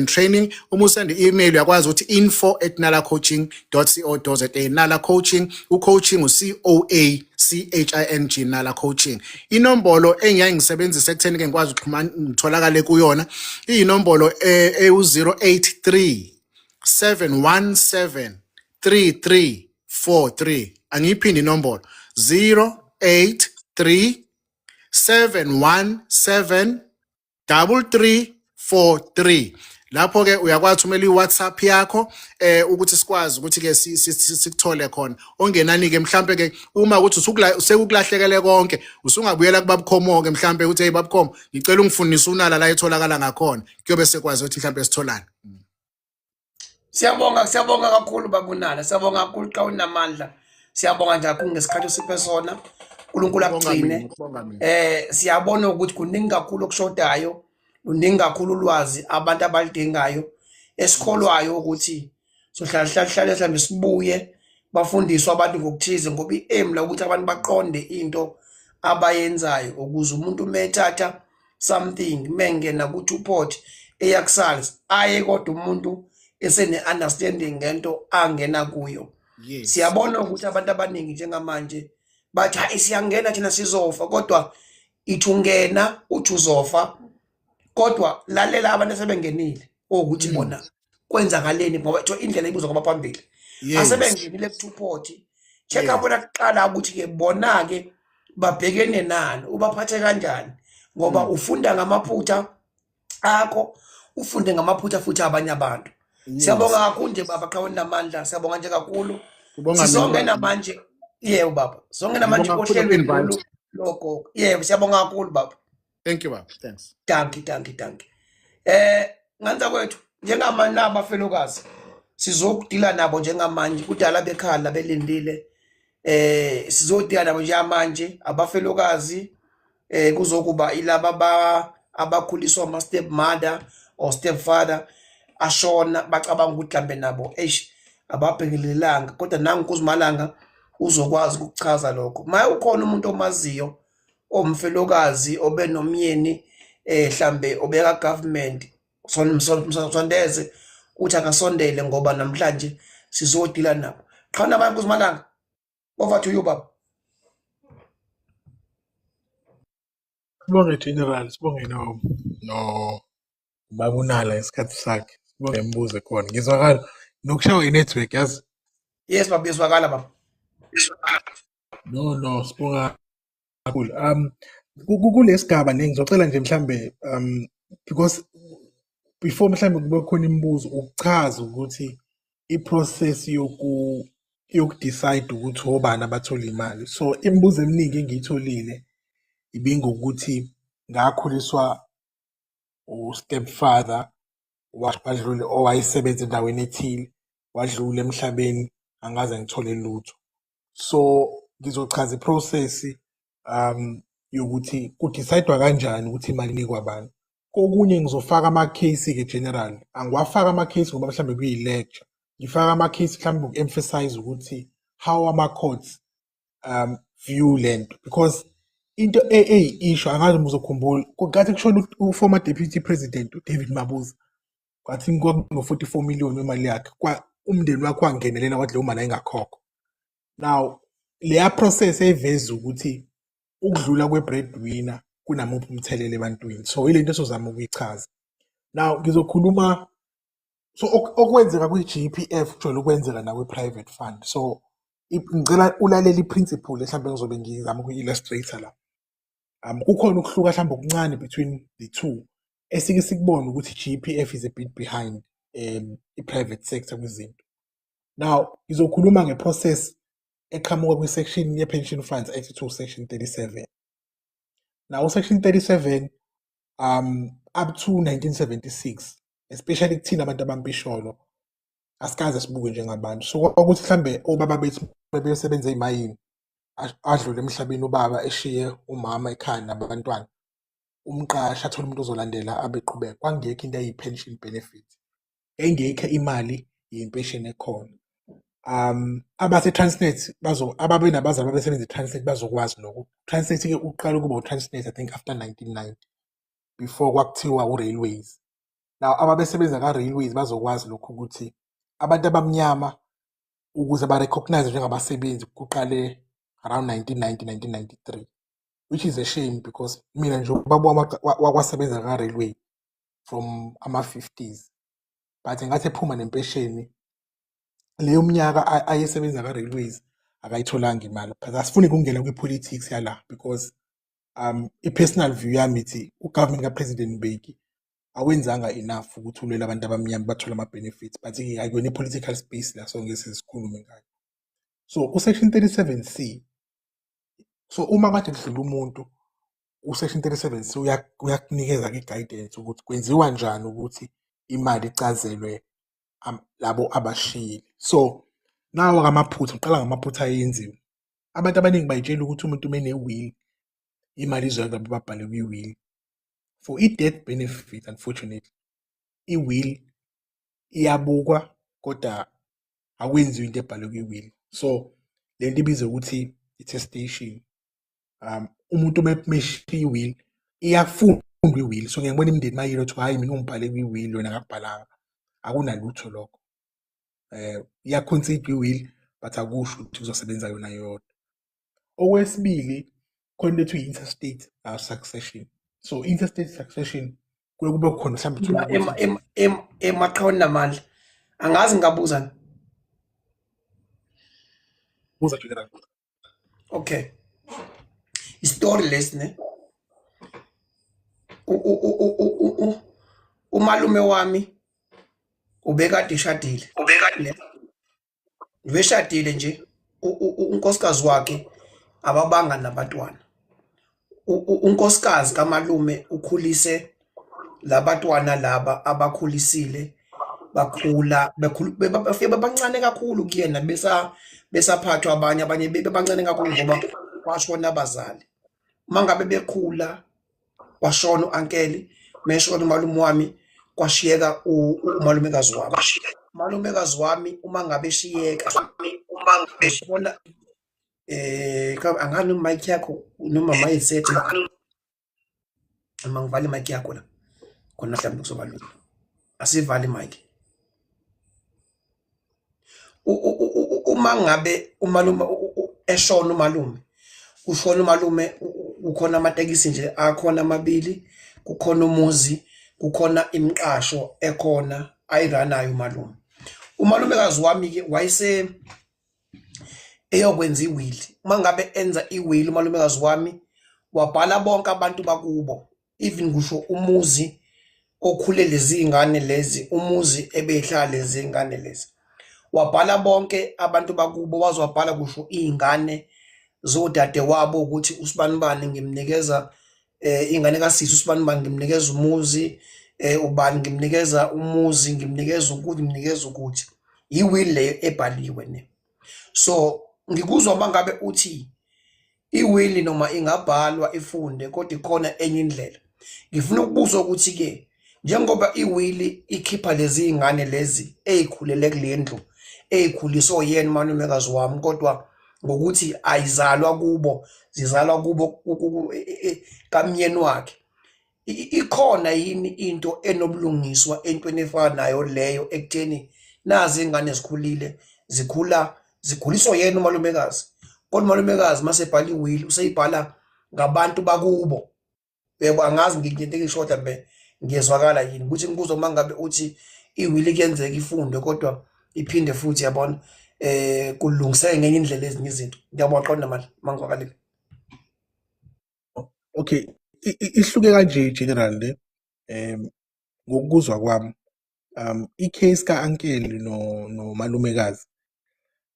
training uma usende email uyakwazi ukuthi info@nalacoaching.co.za nala coaching ucoaching COACHING nala coaching inombolo engiyaye ngisebenzise ekutheni ke ngikwazi ukuxhumana ngitholakale kuyona iyinombolo u083 7173343 angiyiphindi inombolo 083 7173343 lapho ke uyakwazi uthumela iWhatsApp yakho ukuthi sikwazi ukuthi ke sikuthole khona ongenani ke mhlambe ke uma ukuthi sekukulahlekele konke usungabuyela kubabukhomo ke mhlambe uthi hey babukhomo ngicela ungifundise unala la etholakala ngakhona kuyobe sekwazi ukuthi mhlambe sitholane. Siyabonga kakhulu babunala siyabonga kakhulu xa unamandla siyabonga nje kakhulu ngesikhathi osiphe sona uNkulunkulu akugcine siyabona ukuthi kuningi kakhulu okushodayo uningi kakhulu ulwazi abantu abalidingayo esikholwayo ukuthi sohlala mhlawumbe sibuye bafundiswe abantu ngokuthize ngoba i-aim la ukuthi abantu baqonde into abayenzayo ukuze umuntu methatha something mengena ku-Tuport eyakusales aye kodwa umuntu esene-understanding ngento angena kuyo. Siyabona ukuthi abantu abaningi njengamanje bathi hayi siyangena thina sizofa kodwa ithi ungena uthi uzofa kodwa lalela abantu asebengenile ukuthi bona kwenzakaleni ngoba indlela ibuzwa kwabaphambili asebengenile ku-Tuport check up bona kuqala ukuthi ke bona ke babhekene nani ubaphathe kanjani ngoba ufunda ngamaphutha akho ufunde ngamaphutha futhi abanye abantu. Siyabonga kakhulu nje baba xa unamandla siyabonga nje kakhulu sizonke namanje yebo baba sonke namanje ohlelweni logo yebo siyabonga kakhulu baba. Thank you baba. Thanks. Danki. Nganza kwethu njengamanje abafelokazi sizokudila nabo njengamanje kudala bekhala belindile sizodila nabo njengamanje abafelokazi kuzokuba ilaba abakhuliswa ama step mother or step father ashona bacabanga ukuthi mhlambe nabo ababhekelelanga kodwa nangu kuzimalanga uzokwazi ukuchaza lokho maye ukhona umuntu omaziyo omfelokazi obenomyeni mhlambe obeka government sondeze uthi akasondele ngoba namhlanje sizodila nabo qhana maye kuzimalanga over to you baba. Sibonge General, sibonge no babunala isikhathi sakhe. Sibonge mbuze khona. Ngizwakala nokushawa inetwork yazi. Yes baba ngizwakala baba. No sibonga kakhulu. Kulesigaba ngizocela nje mhlambe because before mhlambe kube khona imibuzo ukuchaza ukuthi iprocess yokudecide ukuthi obani abathola imali. So imibuzo eminingi engiyitholile ibingukuthi ngakhuliswa stepfather wadlule owayesebenza endaweni ethile wadlula emhlabeni angaze ngithole lutho. So ngizochaza iprocess yokuthi kudecidwa kanjani ukuthi imali inikwa abantu. Kokunye ngizofaka ama case ke general angiwafaka ama case ngoba mhlambe kuyi lecture ngifaka ama case mhlambe uku-emphasize ukuthi how ama courts view lento because into issue angazi muzokhumbula kwathi kushona u-former deputy president uDavid Mabuza kwathi ngo-44 million imali yakhe kwa umndeni wakhe wangenelela kwathi leyo mali ayingakhokhwa. Now leya process eveza ukuthi ukudlula kwe-breadwinner kunamuphi umthelelo ebantwini. So ile nto esozama ukuyichaza. Now ngizokhuluma so okwenzeka kwi-GPF kujwayele ukwenzeka nakwi-private fund. So ngicela ulalela i-principle mhlambe ngizobe ngizama uku-illustrate la. Kukhona ukuhluka mhlawumbe okuncane between the two. Esike sikubone ukuthi GPF is a bit behind i-private sector kwizinto. Now, ngizokhuluma ngeprocess eqhamuka kwi-section ye-Pension Funds Act 2, Section 37. Now, Section 37, up to 1976, especially kuthina abantu abambisholo, asikaze sibuke njengabantu. So, kwakuthi mhlambe obaba bethu bebesebenza ezimayini, adlule emhlabeni ubaba eshiye umama ekhaya nabantwana, umqashi athole umuntu ozolandela abeqhubeka. Kwangekho into eyi-pension benefit. Engekho imali yempesheni ekhona. Abase-Transnet ababe nabazali abasebenza e-Transnet bazokwazi lokho. Transnet-ke uqala ukuba u-Transnet, I think, after 1990, before kwakuthiwa u-railways. Now, ababesebenza ka-railways bazokwazi lokho ukuthi abantu abamnyama ukuze ba-recognize njengabasebenzi kuqale around 1990, 1993, which is a shame because mina nje ubaba wakwasebenza ka-railway from ama-50s, but ngathi ephuma nempesheni leyo mnyaka ayesebenza ka-railways akayitholanga imali. But asifuni ukungena kwi-politics yala because i-personal view yami ithi ugovernment ka-President Mbeki awenzanga enough ukuthi ulwele abantu abamnyama bathole ama-benefits, but akuyona i-political space la so ngeke sikhulume ngayo. So u-Section 37C, so uma kade kudlula umuntu u-Section 37C uyakunikeza i-guidance ukuthi kwenziwa njani ukuthi imali icazelwe labo abashiyile. So nawo ngamaphutha, uqala ngamaphutha ayenziwe. Abantu abaningi bayitshela ukuthi umuntu uma ene-will, imali izoya babhale kwi-will. For i-death benefit, unfortunately, i-will iyabukwa kodwa akwenziwa into ebhalwe kwi-will. So le nto ibizwa ukuthi i-testation. Umuntu meshiya i-will iyafundwa i-will. So ngeke ngibone imindeni mayilo ukuthi hayi mina ungibhale kwi-will wena akakubhalanga. Akunalutho lokho. Iyaconsider i-will but akusho ukuthi kuzosebenza yona yodwa. Okwesibili, khona lethu i-interstate succession. So interstate succession kuye kube khona mhlawumbe emaqhaweni namandla. Angazi ngingabuzana. buza general. Okay. Story lesine. Umalume wami ubekade eshadile. Ubeshadile nje unkosikazi wakhe ababanga nabantwana. Unkosikazi kaMalume ukhulise labatwana laba abakhulisile bakhula bafike babancane kakhulu kuyena besaphathwa abanye bebancane kakhulu ngoba kwashona abazali. Mangabe bekhula washona uankeli, meshona umalume wami kwashiyeka umalumekazi wami. Umalumekazi wami uma ngabe eshiyeka ubona angani mic yakho noma mindset uma ngivale mic yakho la khona mhlawumbe kuzoba lula. Asivale mic. Uma ngabe umalume eshona umalume, ushona umalume, kukhona amatekisi nje akhona amabili, kukhona umuzi, kukhona imiqasho ekhona ayiranayo umalume. Umalumekazi wami ke wayese eyokwenza iwili. Uma ngabe enza iwili umalumekazi wami wabhala bonke abantu bakubo, even kusho umuzi okhule lezi ingane lezi, umuzi ebehlala lezi ingane lezi. Wabhala bonke abantu bakubo, wazwabhala kusho izingane zodade wabo ukuthi usibanibani ngimnikeza ingane kaSisi, usibanibani ngimnikeza umuzi, ubani ngimnikeza umuzi, ngimnikeza ukuthi ngimnikeza ukuthi. Iwill leyo ebhaliwe ne. So ngikuzwa mangabe uthi iwill noma ingabhalwa ifunde kodwa ikhona enye indlela. Ngifuna ukubuza ukuthi ke njengoba iwill ikhipha lezi ingane lezi ezikhulele kulendlu, ezikhuliswa yena umalumekazi wami, kodwa ngokuthi ayizalwa kubo, zizalwa kubo kamyeni wakhe. Ikhona yini into enobulungiswa entweni efana nayo leyo ekutheni nazi ingane zikhulile, zikhuliswa yena umalumekazi, kodwa umalumekazi masebhala iwill useyibhala ngabantu bakubo. Yebo, angazi ngiyinto ekishoda mbe ngiyezwakala yini ukuthi ngikuzwa mangabe uthi iwill kuyenzeka ifunde kodwa iphinde futhi yabona kulungiseke ngenye indlela ezinye izinto. Ngiyabona qonda manje mangivakalile. Okay, ihluke kanje generally ngokuzwa kwami. I-case ka-uncle nomalumekazi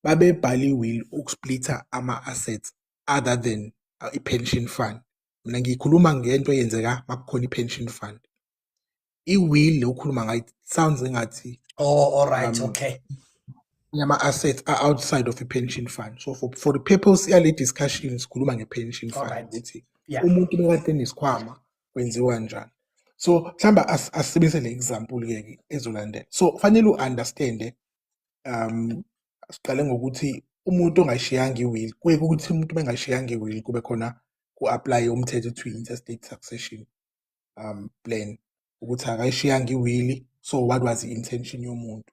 babebhala i-will ukusplitha ama-assets other than i-pension fund. Mina ngikhuluma ngento eyenzeka makukhona i-pension fund. I-will le ukhuluma ngayo, it sounds engathi Oh, all right, okay. ama-assets are outside of i-pension fund. So for the purpose yale discussion sikhuluma nge-pension All fund right. ukuthi Yeah. umuntu bekade enesikhwama kwenziwa njani. So mhlawumbe asisebenzise le example-ke ezolandela. So kufanele u-understand-e siqale ngokuthi umuntu ongayishiyanga i-will, kuye ukuthi umuntu bengayishiyanga i-will kube khona ku-apply umthetho ekuthiwa i-interstate succession plan, ukuthi akayishiyanga i-will, so what was i-intention yomuntu.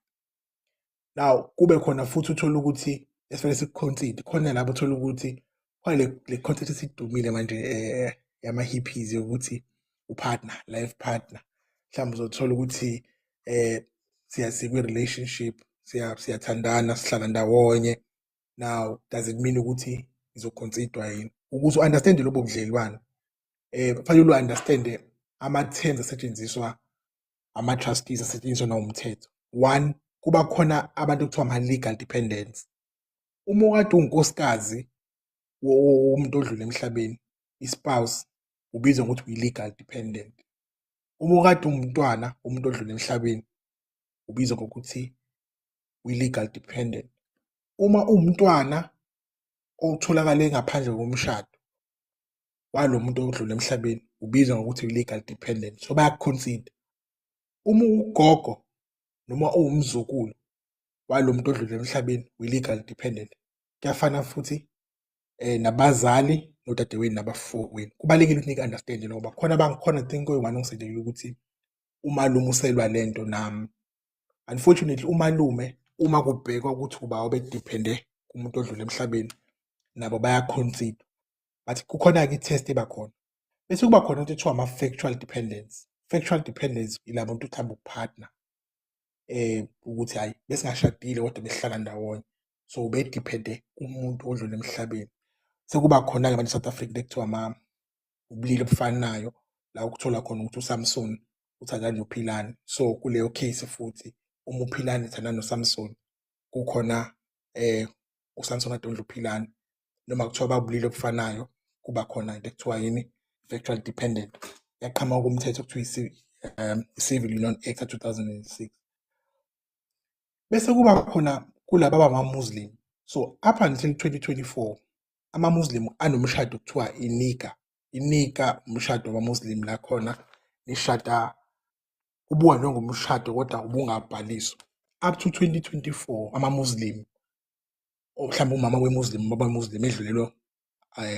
Now kube khona futhi uthola ukuthi esifanele siku-consider khona lapho uthola ukuthi le concept esidumile manje yama-hippies yokuthi upartner, life partner. Mhlawumbe uzothola ukuthi sikwi-relationship, siyathandana, sihlala ndawonye. Now does it mean ukuthi izoconsiderwa yini? Ukuze u-understand lobo budlelwane, kufanele u-understand ama-terms asetshenziswa ama-trustees asetshenziswa nawumthetho. One, kuba khona abantu ekuthiwa ama-legal dependents. Uma ukade unkosikazi womuntu odlule emhlabeni, i-spouse, ubizwa ngokuthi uyi-legal dependent. Uma ukade umntwana womuntu odlule emhlabeni, ubizwa ngokuthi uyi-legal dependent. Uma uwumntwana otholakale ngaphandle komshado walo muntu odlule emhlabeni, ubizwa ngokuthi uyi-legal dependent. So bayakuconsider. Uma ugogo noma uwumzukulu walo muntu odlule emhlabeni, uyi-legal dependent. Kuyafana futhi nabazali nodadewenu nabafowenu. Kubalulekile ukuthi nika-understand ngoba khona think koyi-one ongisedekile ukuthi umalume uselwa lento nami. Unfortunately umalume uma kubhekwa ukuthi uba obedepende kumuntu odlule emhlabeni, nabo bayaconsider. But kukhona-ke i-test eba khona. Bese kuba khona into ethiwa ama-factual dependence. Factual dependence ila bantu uthanda ukupartner. Ukuthi hayi besingashadile kodwa besihlala ndawonye. So ubedepende kumuntu odlule emhlabeni. Sekuba khona-ke manje eSouth Africa ekuthiwa ubulili obufanayo, la ukuthola khona ukuthi uSamson uthandana noPhilani. So kuleyo case futhi uma uPhilani ethandana noSamson, kukhona uSamson adonda uPhilani. Noma kuthiwa babulili obufanayo, kuba khona into ekuthiwa yini, factual dependent. Yaqhamuka kumthetho okuthiwa i-Civil Union Act 2006. Bese kuba khona kulaba abama-Muslim. So up until 2024 ama-Muslim anomshado kuthiwa inika. Inika umshado wama-Muslim la khona nishada ubuka njengomshado kodwa ubungabhaliswa. Up to 2024 ama-Muslim, mhlawumbe umama we-Muslim, ubaba we-Muslim edlulelwe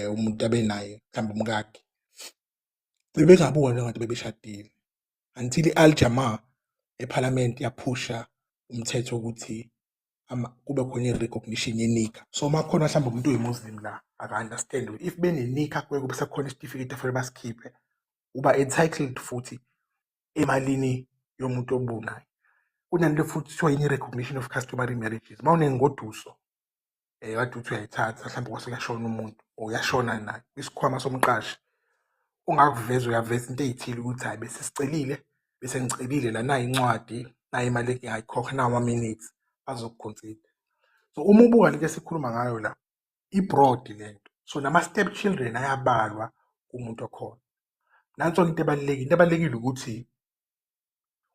umuntu abenaye, mhlawumbe umkakhe, bebengabuka njengathi bebeshadile until i-Al-Jamaa eParliament yaphusha umthetho ukuthi kube khona i-recognition yenika. So makhona mhlawumbe umuntu oyi-Muslim la aka-understand if benenika kuye kube sekhona isitifiketi efanele basikhiphe, uba entitled futhi emalini yomuntu obunayo. Kunanto futhi kuthiwa yini i-recognition of customary marriages. Uma unengoduso kade uthi uyayithatha mhlawumbe kwase kuyashona umuntu or uyashona naye isikhwama somqashi, ungakuveza uyaveza into ey'thile ukuthi hayi bese ngicelile la nayi incwadi, nayi imali engiyayikhokha, nawo ama-minutes bazokuconsider. So uma ubuka lento esikhuluma ngayo la, i-broad lento. So nama-step children ayabalwa kumuntu okhona. Nanso into ebalulekile ukuthi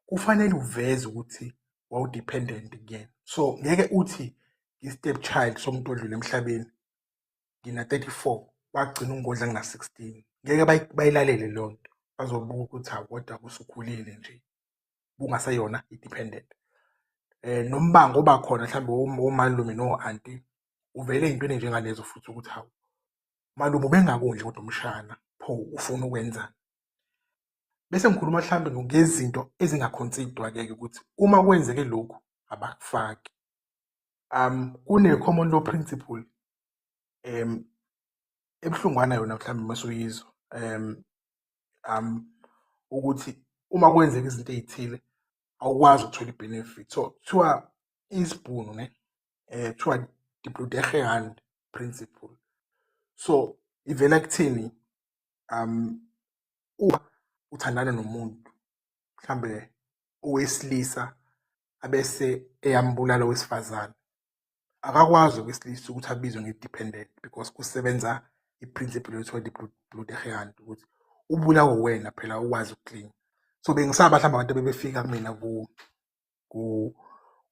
kufanele uveze ukuthi wawu-dependent again. So ngeke uthi i-step child somuntu odlule emhlabeni ngina-34 wagcina ungodla ngina-16. Ngeke bayilalele leyo nto, bazobuka ukuthi hawu kodwa usukhulile nje, bungaseyona i-dependent. Nombango oba khona mhlawumbe omalume no-anti uvele ey'ntweni njengalezo futhi ukuthi hawu malume ubengakudli kodwa umshana, pho ufuna ukwenzani. Bese ngikhuluma mhlawumbe ngezinto ezingaconsiderwa-ke ukuthi uma kwenzeke lokhu abakufaki. Kune-common law principle ebuhlungwana yona mhlawumbe masuyizwa, ukuthi uma kwenzeka izinto ey'thile awukwazi ukuthola i-benefit. So kuthiwa isibhunu kuthiwa die bloedige hand principle. So ivela kuthini? uma uthandana nomuntu mhlambe owesilisa abese eyambulala owesifazane akakwazi okwesilisa ukuthi abizwe nge-dependent because kusebenza i-principle ethiwa i-Bloederhand ukuthi ubulawe wena phela ukwazi ukuclean. So bengisaba mhlawumbe abantu bebefika kumina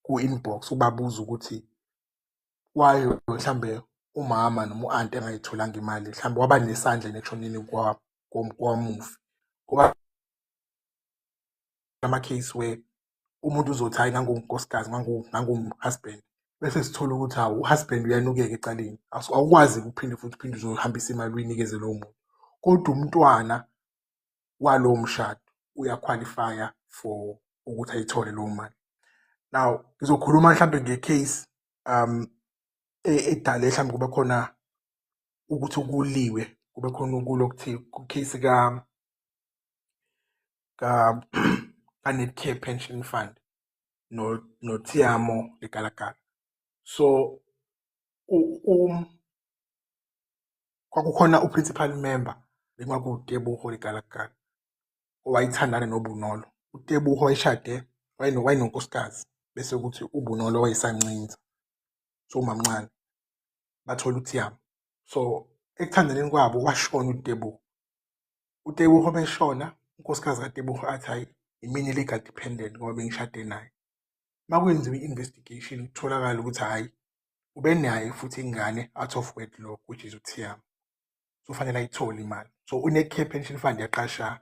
ku-inbox ubabuza ukuthi why mhlambe umama noma u-anti engayitholanga imali mhlawumbe waba nesandla ekushoneni kwamufi ngoba ama-case where umuntu uzothi hayi nangunkosikazi nangu-husband bese sithola ukuthi hawu u-husband uyanukeka ecaleni awukwazi uphinde uzohambisa imali uyinikeze lowo muntu kodwa umntwana walowo mshado uyaqualifya for ukuthi ayithole lowo mali. Now ngizokhuluma mhlambe nge-case edale mhlawumbe kube khona ukuthi ukuliwe kube khona ukulokuthi ku-case ka-Netcare Pension Fund no-Tiamo legalagala. So kwakukhona u-principal member bengakuTebogo legalagala owayithandana noBunolo. uTebogo wayeshade wayenonkosikazi bese ukuthi uBunolo wayesancinza so umamncane bathola uTiamo. So ekuthandaneni kwabo washona uTebogo. uTebogo beshona unkosikazi kaTebogo athi hayi imini legal dependent ngoba bengishade naye. Makwenziwa i-investigation kutholakala ukuthi hayi ubenaye futhi ingane out of wedlock which is uTiamo. So fanele ayithole imali. So uNetcare Pension Fund yaqasha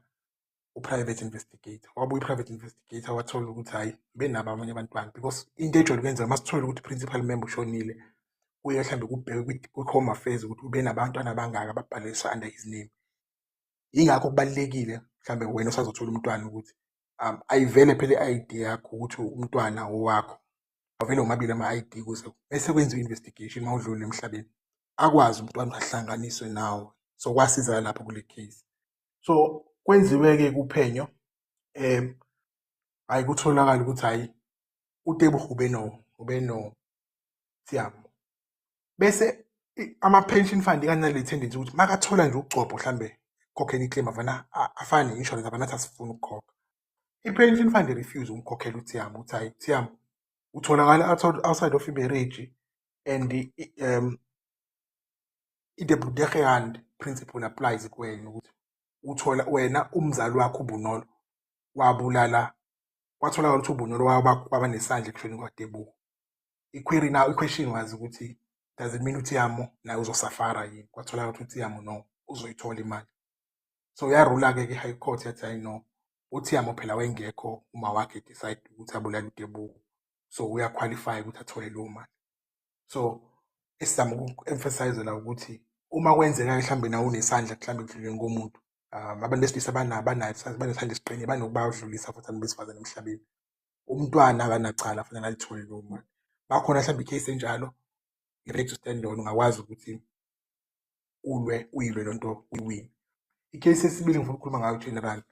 u-private investigator. Wabuya i-private investigator wathola ukuthi hayi benabo abanye abantwana because into ejwayele ukwenza masithola ukuthi principal member ushonile kuye mhlambe kubhekwe kwi-Home Affairs ukuthi ube nabantwana abangaka ababhaliswa under his name. Yingakho kubalulekile mhlambe wena usazothola umntwana ukuthi ayivele phela i-ID yakho ukuthi umntwana owakho avele omabili ama-ID ukuze bese kwenziwa i-investigation mawudlule emhlabeni akwazi umntwana ahlanganiswe nawe. So kwasiza lapho kule case. So kwenziwe-ke kuphenyo hayi kutholakala ukuthi hayi uTebogo ube Tiamo. Bese ama-pension fund kanale tendency ukuthi makathola nje ugcobho mhlambe khokhela iclaim avana afane ne-insurance avana athi asifuna ukukhokha. I-pension fund refuse umkhokhela uTiamo uthi hayi Tiamo utholakala outside of i-marriage and the Bloederhand principle applies kuwena ukuthi uthola wena umzali wakho uBunolo wabulala watholakala ukuthi uBunolo waba nesandla ekushoneni kwaTebogo. I-query now i-question was ukuthi does it mean uTiamo naye uzosafara yini? Kwatholakala ukuthi uTiamo no uzoyithola imali. So yarula-ke i-High Court yathi hayi no uTiamo phela wengekho uma wakhe decide ukuthi abulale uTebogo. So uyaqualify ukuthi athole leyo mali. So esizama uku-emphasize la ukuthi uma kwenzeka mhlambe nawe unesandla mhlambe ekudluleni komuntu abantu besilisa banesandla esiqinile banokubadlulisa futhi abantu besifazane emhlabeni. Umntwana akanacala fanele alithole leyo mali. Bakhona mhlambe i-case enjalo i-right to stand on ungakwazi ukuthi uyilwe lonto uyiwine. I-case yesibili ngifuna ukukhuluma ngayo general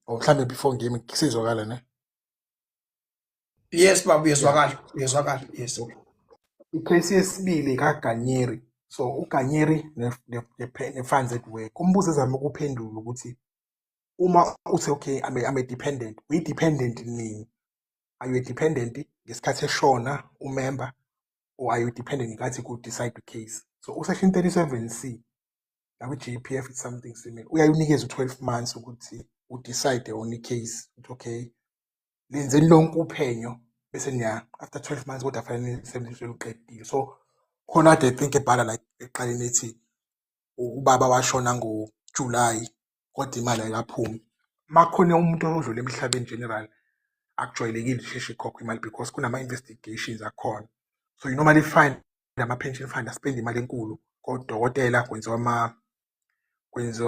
or mhlambe before ngime kusizwakala ne. Yes baba Yeah. uyezwakala yes. I-case yesibili kaGanyeri. So uGanyeri ne-funds at work. Umbuzo ezama ukuphendula ukuthi uma uthi okay I'm a dependent. Uyi-dependent nini? Are you a dependent ngesikhathi eshona umember or are you dependent ngenkathi ku-decide the-case? So usection 37C nakwi-GPF it's something similar. Uyayinikeza u-12 months ukuthi udecide on i-case ukuthi okay lenzeni lonke uphenyo bese niya after 12 months kodwa fanele sebenziswe uqedile. So khona kade I think ebhala like eqaleni ethi ubaba washona ngoJuly kodwa imali ayikaphumi. Makhona umuntu odlule emhlabeni general akujwayelekile isheshe ikhokhe imali because kunama-investigations akhona. So you normally find ama-pension fund aspend imali enkulu kodokotela kwenziwa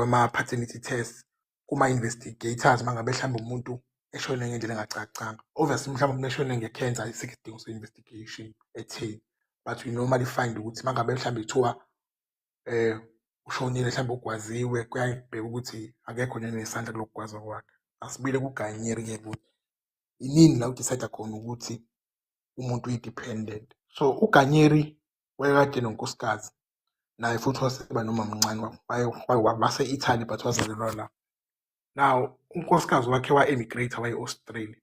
ama-paternity test kuma-investigators mangabe mhlawumbe umuntu eshone ngendlela engacacanga. Obviously mhlawumbe umuntu eshone nge-cancer ayisikho isidingo se-investigation etheni. But we normally find ukuthi mangabe mhlawumbe kuthiwa ushonile mhlawumbe ugwaziwe kuyabheka ukuthi akekho nesandla kulokugwazwa kwakhe. Asibile kuGanyeri-ke ukuthi inini la udecide khona ukuthi umuntu uyi-dependent. So uGanyeri wayekade nonkosikazi naye futhi waseba noma mncane base-Italy but wazalelwa la. Now unkosikazi wakhe wa-emigrate waye-Australia.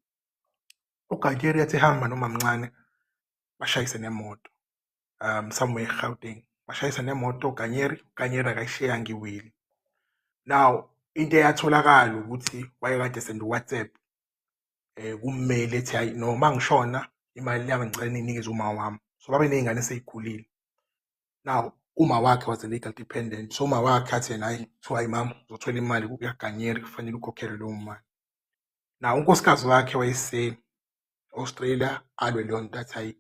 UGanyeri yathi hamba noma mncane bashayise nemoto somewhere eGauteng. Bashayisa nemoto uGanyeri akayishiyanga iwili. Now into eyatholakala ukuthi wayekade senda WhatsApp kummeli ethi hayi noma ngishona imali yami ngicela ninikeze uma wami. So babe ney'ngane eseyikhulile. Now uma wakhe was a legal dependent. So uma wakhe athi yena hayi kuthiwa hayi mama uzothola imali kukaGanyeri kufanele ukhokhele leyo mali. Now unkosikazi wakhe wayese-Australia alwe leyo nto athi hayi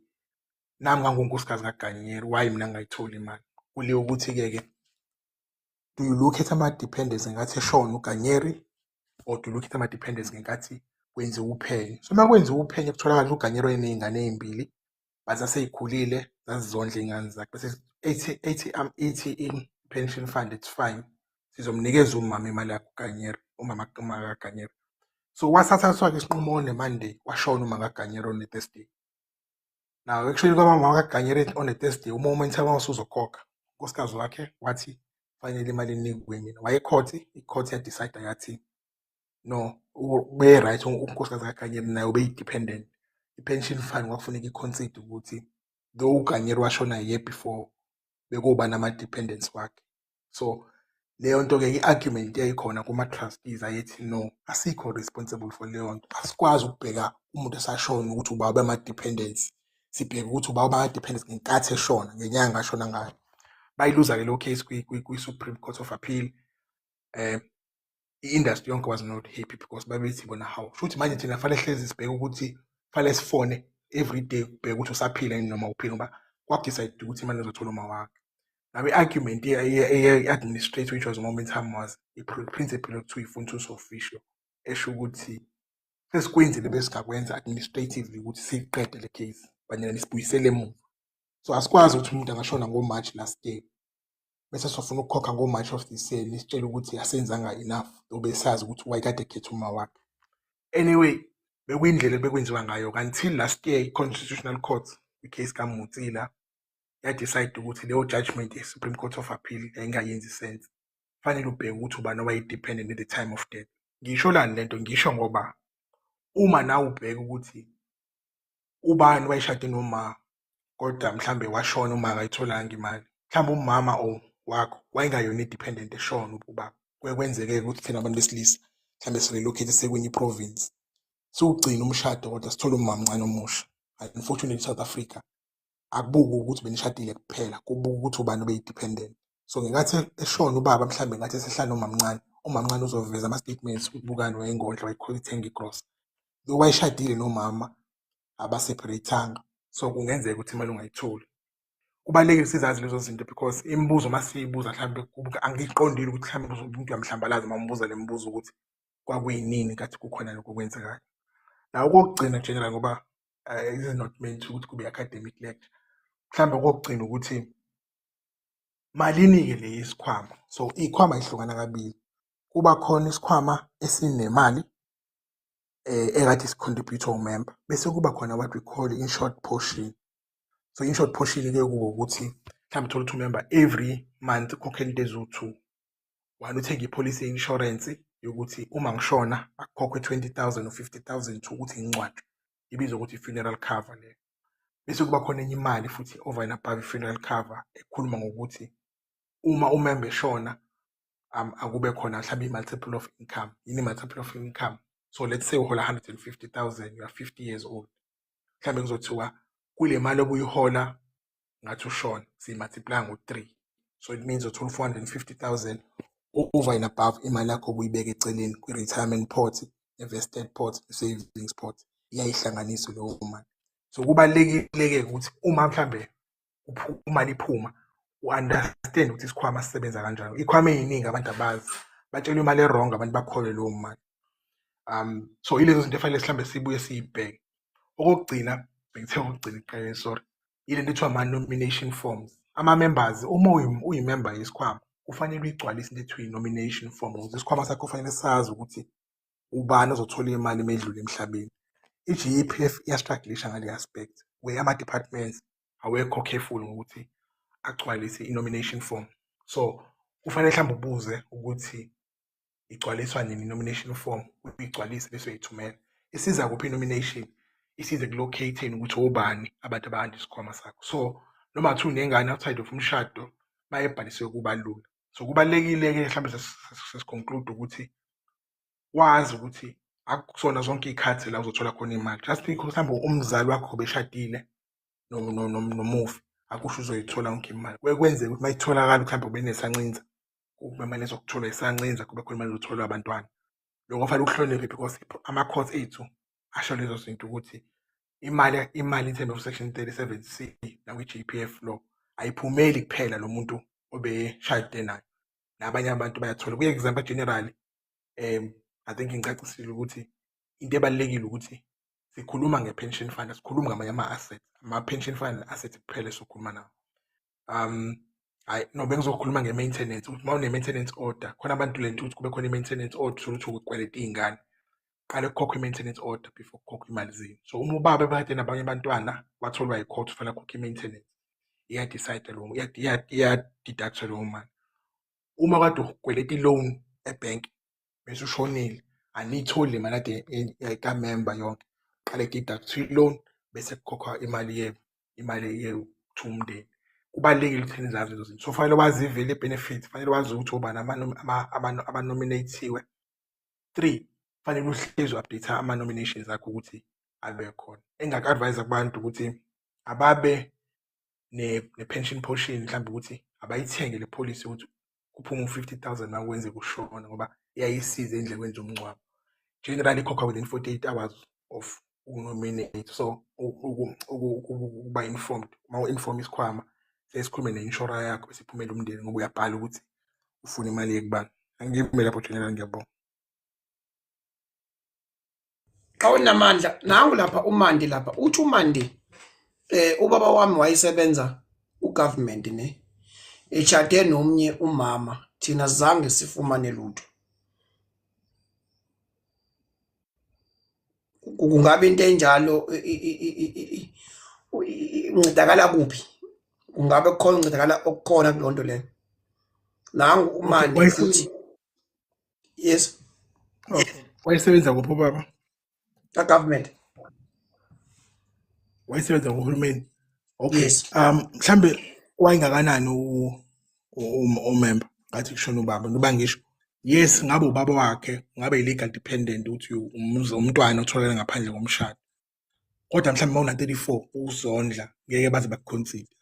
nami ngangunkosikazi kaGanyeri why mina ngingayitholi imali. Kuliwe ukuthi-ke do you look at ama-dependents ngenkathi eshona uGanyeri or do you look at ama-dependents ngenkathi kwenziwa uphenyo? So uma kwenziwa uphenyo kutholakala ukuthi uGanyeri wayeney'ngane ey'mbili but zasey'khulile zazizondla iy'ngane zakhe bese ethi i-pension fund it's fine sizomnikeza umama imali yakhe uGanyeri umama kaGanyeri. So wasathathwa-ke isinqumo on a-Monday washona umama kaGanyeri on a-Thursday. Now actually kwamama kaGanyeri on a-Thursday umoment usuzokhokha unkosikazi wakhe wathi fanele imali inikwe mina. I-court yadecide yathi no ube-right unkosikazi kaGanyeri naye ube-dependent. I-pension fund kwakufuneka i-consider ukuthi though uGanyeri washona year before bekuba nama-dependents wakhe. So leyo nto-ke i-argument yayikhona kuma-trustees ayethi no asikho responsible for leyo nto. Asikwazi ukubheka umuntu esashona ukuthi uba bama-dependents. Sibheke ukuthi uba bama-dependents ngenkathi eshona ngenyanga ashona ngayo. Bayiluza-ke leyo case kwi-Supreme Court of Appeal. I-industry yonke was not happy because babethi bona hawu shuthi manje thina fanele hlezi sibheke ukuthi fanele sifone every day ubheke ukuthi usaphila yini noma uphila ngoba kwakudecide ukuthi imali ezothola uma wakhe. Now i-argument ye-administrator which was momentum was i-principle yokuthiwa i-functus officio esho ukuthi sesikwenzile besingakwenza administratively ukuthi siyiqede le case banyana sibuyisele emuva. So asikwazi ukuthi umuntu angashona ngo-March last year bese sofuna ukukhokha ngo-March of this year nisitshela ukuthi asenzanga enough obe sazi ukuthi wayekade ekhetha uma wakhe. Anyway bekuyindlela bekwenziwa ngayo until last year i-Constitutional Court i-case kaMutsila yadecide ukuthi leyo judgment ye-Supreme Court of Appeal yayingayenzi sense. Fanele ubheke ukuthi ubani owayi-dependent at the time of death. Ngisho lani lento ngisho ngoba uma nawe ubheke ukuthi ubani wayeshade noma kodwa mhlambe washona uma akayitholanga imali. Mhlawumbe umama wakho wayengayona i-dependent eshona ukuba kwenzeke ukuthi thina abantu besilisa mhlambe sirelocate sekwenye i-province. Siwugcina umshado kodwa sithola umama omncane omusha. Unfortunately South Africa akubuki ukuthi benishadile kuphela kubuka ukuthi ubani obeyi-dependent. So ngenkathi eshona ubaba mhlambe ngathi esehlala umama omncane uzoveza ama-statements ukuthi bukani wayengondla wayithenga igross. Wayeshadile nomama abaseparate-anga so kungenzeka ukuthi imali ungayitholi. Kubalulekile sizazi lezo zinto because imibuzo masiyibuza mhlambe angiqondile ukuthi mhlambe umuntu uyamhlambalaza uma umbuza le mibuzo ukuthi kwakuyinini kathi kukhona lokho kwenzekayo. Naw okugcina general ngoba is not meant ukuthi kube academic lecture. Mhlambe okugcina ukuthi malini-ke le isikhwama. So izikhwama ihlukana kabili. Kuba khona isikhwama esinemali ekade isicontribute member bese kuba khona what we call insured portion. So insured portion-ke kuba ukuthi mhlambe uthola ukuthi member every month ukhokhela into eziwu-2. One uthenga ipolicy ye-insurance yokuthi uma ngishona akukhokhwe 20,000 or 50,000 ukuthi ngingcwatshe. Ibizwa ukuthi i-funeral cover leyo. Bese kuba khona enye imali futhi over and above i-funeral cover ekhuluma ngokuthi uma umember eshona akube khona mhlawumbe i-multiple of income. Yini i-multiple of income? So let's say uhola 150,000 you are 50 years old. Mhlawumbe kuzothiwa kule mali obuyihola ngathi ushona siyi-multiply ngo-3. So it means uthola 450,000 over and above imali yakho obuyibeka eceleni kwi-retirement pot, invested pot, savings pot. Iyayihlanganisa leyo mali. So kubalulekile-ke ukuthi uma mhlambe imali iphuma u-understand ukuthi isikhwama sisebenza kanjani. Ikhwama eziningi abantu abazi batshelwe imali e-wrong abantu bakholwe leyo mali. So ilezo zinto efanele mhlambe sibuye siyibheke. Okugcina bengithe ukugcina iqele sorry. Ile nto ethiwa ama-nomination forms. Ama-members uma uyimember yesikhwama kufanele uyigcwalise into ethiwa i-nomination form ukuze isikhwama sakho kufanele sazi ukuthi ubani ozothola imali emedlule emhlabeni. I-GEPF iyastrugglisha ngale aspect where ama-departments awekho careful ngokuthi agcwalise i-nomination form. So kufanele mhlawumbe ubuze ukuthi igcwaliswa nini i-nomination form, uyigcwalise bese uyayithumela. Isiza kuphi i-nomination? Isize ku-locating ukuthi obani abantu abahanda isikhwama sakho. So noma kuthiwa unengane outside of umshado bayebhalisiwe kuba lula. So kubalulekile-ke mhlawumbe sesiconclude ukuthi wazi ukuthi akusona zonke iy'khathi la uzothola khona imali. Just because mhlawumbe umzali wakho beshadile nomufi akusho uzoyithola yonke imali. Kwenzeka ukuthi mayitholakala mhlawumbe ube nesancinza, kube imali ezokuthola isancinza, kube khona imali ezotholwa abantwana. Lokho kufanele ukuhloniphe because ama-courts ethu asho lezo zinto ukuthi imali in terms of section 37C nakwi-GPF law ayiphumeli kuphela lo muntu obeshade naye, nabanye abantu bayathola. Kwi-example generally I think ngicacisile ukuthi into ebalulekile ukuthi sikhuluma nge-pension fund, sikhuluma ngamanye ama-assets. Ama-pension fund assets kuphela sokhuluma nawo. No, bengizokhuluma nge-maintenance ukuthi uma une-maintenance order khona abantu lento ukuthi kube khona i-maintenance order ukuthi ukweleta iy'ngane, qale kukhokhe i-maintenance order before kukhokhe imali zenu. So uma ubaba ebekade nabanye abantwana watholwa yi-court kufanele akhokhe i-maintenance, iyadecide lo, iyadidaktha lowo mali. Uma kade ukweleta i-loan ebhenki bese ushonile, aniyitholi le mali ade ka-member yonke, qale kudidakthwe i-loan bese kukhokhwa imali yethu umndeni. Kubalulekile ukuthi nizazi lezo zinto. So fanele wazi ivele benefits, fanele wazi ukuthi obani abanominathiwe. 3, fanele uhlezi u-update ama-nominations akho ukuthi abe khona. Engaka-advise kubantu ukuthi ababe ne-pension portion mhlawumbe ukuthi abayithenge le policy ukuthi kuphume u-50,000 makwenze kushona ngoba iyayisiza endlekweni zomngcwabo. Generally ikhokhwa within 48 hours of ukunominate. So ukuba informed, uma u-inform isikhwama sesikhulume ne-insurer yakho bese iphumela umndeni ngoba uyabhala ukuthi ufuna imali yekubani. Angiyimi lapho General, ngiyabonga. Xa unamandla nangu lapha uMandi lapha uthi uMandi ubaba wami wayesebenza ugovernment ne eshade nomnye umama, thina zange sifumane lutho. Kungabe into enjalo uncedakala kuphi? Kungabe kukhona uncedakala okukhona kulonto leyo? Nangu uMandi uthi yes. Okay. Wayesebenza kuphi baba? Government. Wayesebenza ngohulumeni. Okay. Yes. Mhlambe wayengakanani umember ngathi kushona ubaba ngoba ngisho yes ngabe ubaba wakhe ngabe illegal dependent uthi umntwana otholakala ngaphandle komshado, kodwa mhlawumbe uma una-34 uzondla ngeke baze bakuconsider.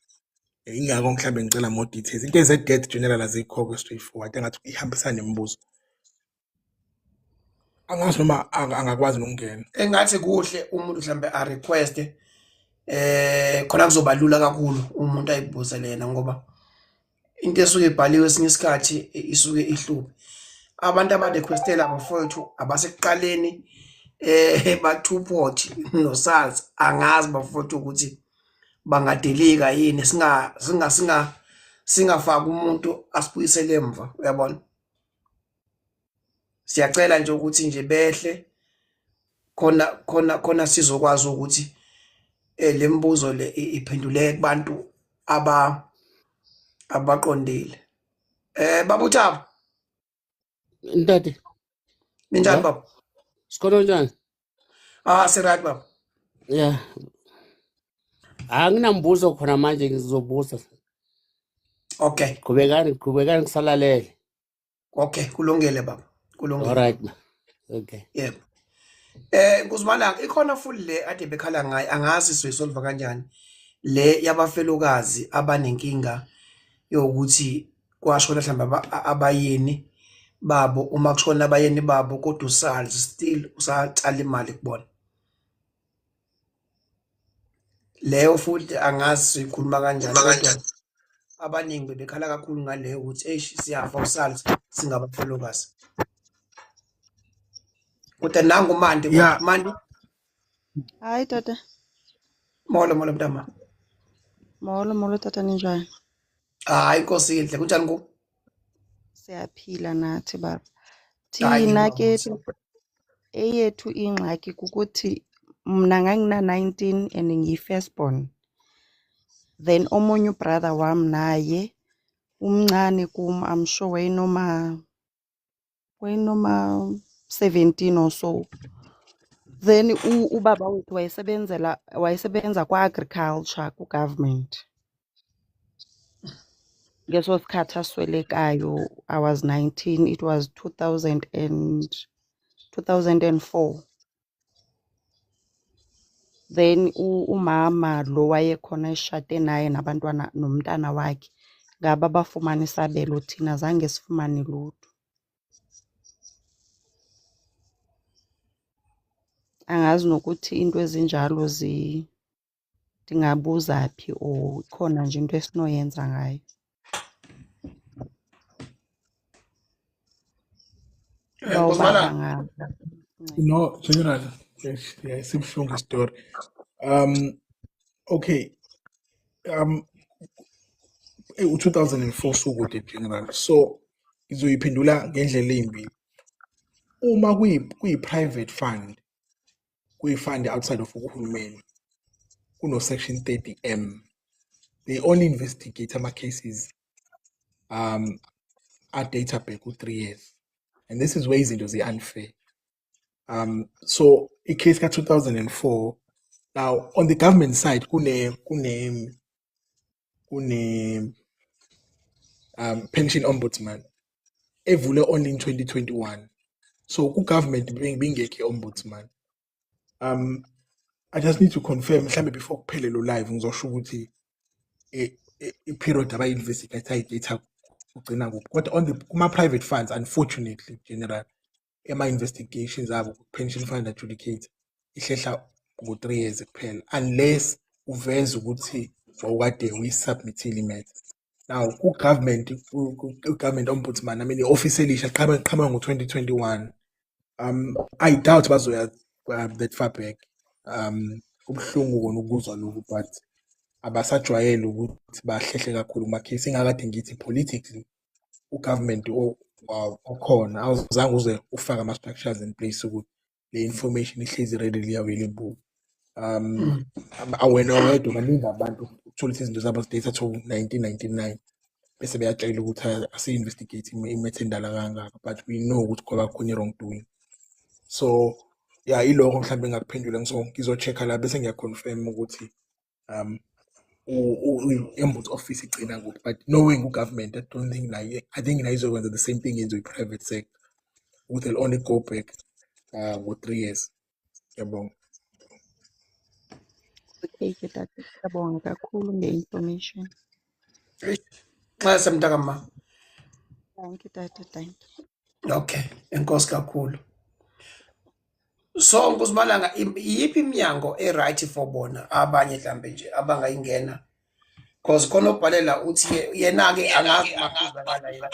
Ingakho mhlawumbe ngicela more details. Into eze-death general azikho straightforward, engathi ihambisana nemibuzo. Angazi noma angakwazi nokungena. Engathi kuhle umuntu mhlambe a request khona kuzoba lula kakhulu umuntu ayibuze lena ngoba into esuke ibhaliwe esinye isikhathi isuke ihluphe. Abantu abarequestela abafowethu abasekuqaleni ba-2port no-SARS angazi bafowethu ukuthi bangadelika yini singafaki umuntu asibuyisele emva, uyabona. Siyacela nje ukuthi nje behle khona sizokwazi ukuthi le mbuzo le iphenduleke kubantu abaqondile. Baba uThabo, Ntate, ninjani baba? sikhona njani? Si-right baba. Yeah. Anginambuzo khona manje ngizobuza. Okay. Qhubekani kusalalele. Okay, kulungile baba. Kulungile. Alright. Okay. Yebo. Nkuzimana ikhona futhi le ade bekhala ngayo, angazi sizoyisolva kanjani. Le yabafelokazi abanenkinga yokuthi kwashona mhlawumbe abayeni babo, uma kushona abayeni babo kodwa uSARS still usacala imali kubona. Leyo futhi angazi sikhuluma kanjani kodwa abaningi bebekhala kakhulu ngaleyo ukuthi siyafa uSARS singabafelokazi. Kodwa nangu Mandi, Yeah. Mandi. Hayi tata. Molo mntama. Molo tata, ninjani? Hayi Nkosi inhle, kunjani ku? Siyaphila nathi baba. Hayi, Thina baba, ke siyabonga. eyethu ingxaki ukuthi mna ngangina 19 and ngiyi first born. Then omunye brother wami naye umncane kum, I'm sure wayinoma 17 or so. Then ubaba wethu wayesebenza kwa-agriculture ku-government. Ngeso sikhathi aswelekayo, I was 19, it was 2004. Then umama lo wayekhona eshade naye nabantwana nomntana wakhe ngaba abafumana isabelo, thina zange sifumane lutho. Angazi nokuthi into ezinjalo ndingabuza phi or ikhona nje into esinoyenza ngayo. Bawubaba Nkosazana, No, General, yes, ibuhlungu story. Okay, u-2004 sukude General. So ngizoyiphendula ngendlela embi. Uma kuyi-private fund, kuyi-fund outside of uhulumeni, kuno section 30M. They only investigate ama-cases are-data back ku-3 years. And this is where izinto zi-unfair. So i-case ka-2004, now on the government side, kune pension ombudsman evule only in 2021. So ku-government bingekho ombudsman. I just need to confirm mhlambe before kuphele lo live ngizosho ukuthi i-period abayi-investigate i-data kugcina kuphi. Kodwa on the kuma-private funds, unfortunately, General, ema-investigations abo ku-pension fund adjudicate ihlehla ngo-3 years kuphela, unless uveze ukuthi wawukade uyisubmithile imatter. Now ku-government ombudsman, I mean i-office elisha qhamuka ngo-2021. I doubt bazoya that far back. Kubuhlungu kona ukuzwa lokhu, but abasajwayele ukuthi bahlehle kakhulu kuma-case. Ingakade ngithi politically u-government okhona awuzange uze ufake ama-structures in place ukuthi le information ihlezi readily available. Awena wedwa baningi abantu ukuthola ukuthi izinto zabo zi-data to 1999 bese beyatshela ukuthi asi-investigate imethe endala kangaka, but we know ukuthi kwaba khona i-wrongdoing. So yeah, ilokho mhlawumbe engakuphendula ngizo-check-a la bese ngiyaconfirm ukuthi i-ombuds office igcina kuphi, but knowing u-government, I think nayo izokwenza the same thing yenziwe i-private sector ukuthi they'll only go back ngo-3 years. Yabonga. Okay ke tata, siyabonga kakhulu nge-information. xa semntakama. Thank you tata, thank you. Okay, enkosi kakhulu. So Nkosimalanga, iyiphi iminyango e-right for bona abanye mhlambe nje abangayingena? Because khona obhalela uthi yena-ke angazi makhuzakala yena.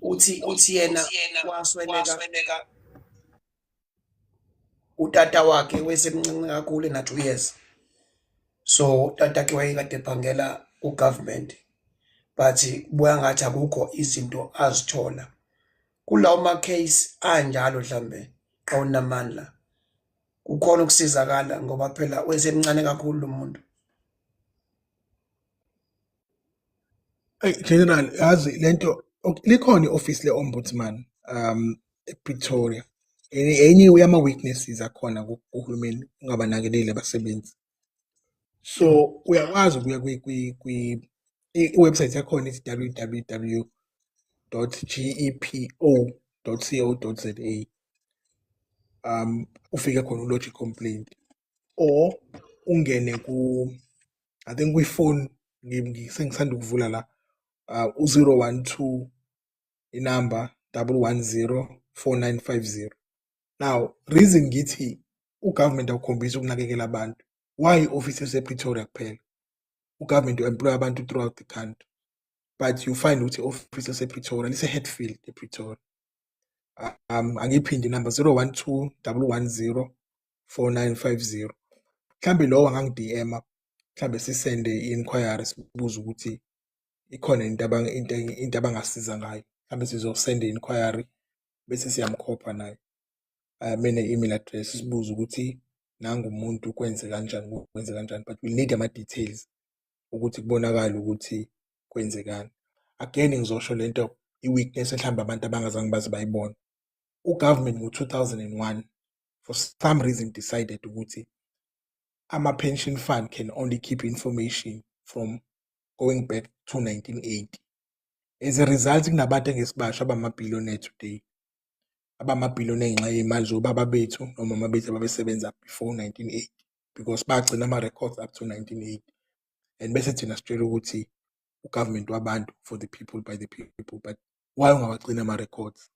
Uthi yena wasweleka utata wakhe wesemncinci kakhulu na 2 years. So tatakhe wayekade ephangela ku-government, but kubuya ngathi akukho izinto azithola. Kulawo ma-case anjalo mhlambe xa unamandla kukhona ukusizakala ngoba phela wesemncane kakhulu lo muntu. General, yazi lento likhona i-office le-ombudsman ePretoria. Enye yama-weaknesses akhona kuhulumeni ungabanakeleli abasebenzi. So uyakwazi ukuya i-website yakhona ithi www.gepo.co.za. Ufike khona ulodge complaint or ungene I think kwi-phone sengisanda ukuvula la u-012 inamba 1104950. Now reason ngithi u-government awukhombisa ukunakekela abantu, why i-office esePretoria kuphela? U-government u-employ abantu throughout the country, but you find ukuthi i-office esePretoria lise-Hatfield ePretoria. Angiphinde inamba 012 1104950. Mhlambe lowo angangi-DM, mhlambe sisende i-inquiry sibuza ukuthi ikhona into abangasiza ngayo. Mhlambe sizosenda i-inquiry bese siyamkhopha naye. Mene-email address sibuza ukuthi nangu umuntu kwenze kanjani, but we need ama-details ukuthi kubonakala ukuthi kwenzekani. Again ngizosho lento i-weakness mhlawumbe abantu abangazange baze bayibona. Ugovernment ngo-2001 for some reason decided ukuthi ama-pension fund can only keep information from going back to 1980. As a result, kunabantu engesibasha abamabhillionaire today. Abamabhillionaire ngenxa y'mali zobaba bethu nomama bethu ababesebenza before 1980 because bagcina ama-records up to 1980. And bese thina sitshela ukuthi ugovernment wabantu for the people by the people, but why ungawagcina ama-records?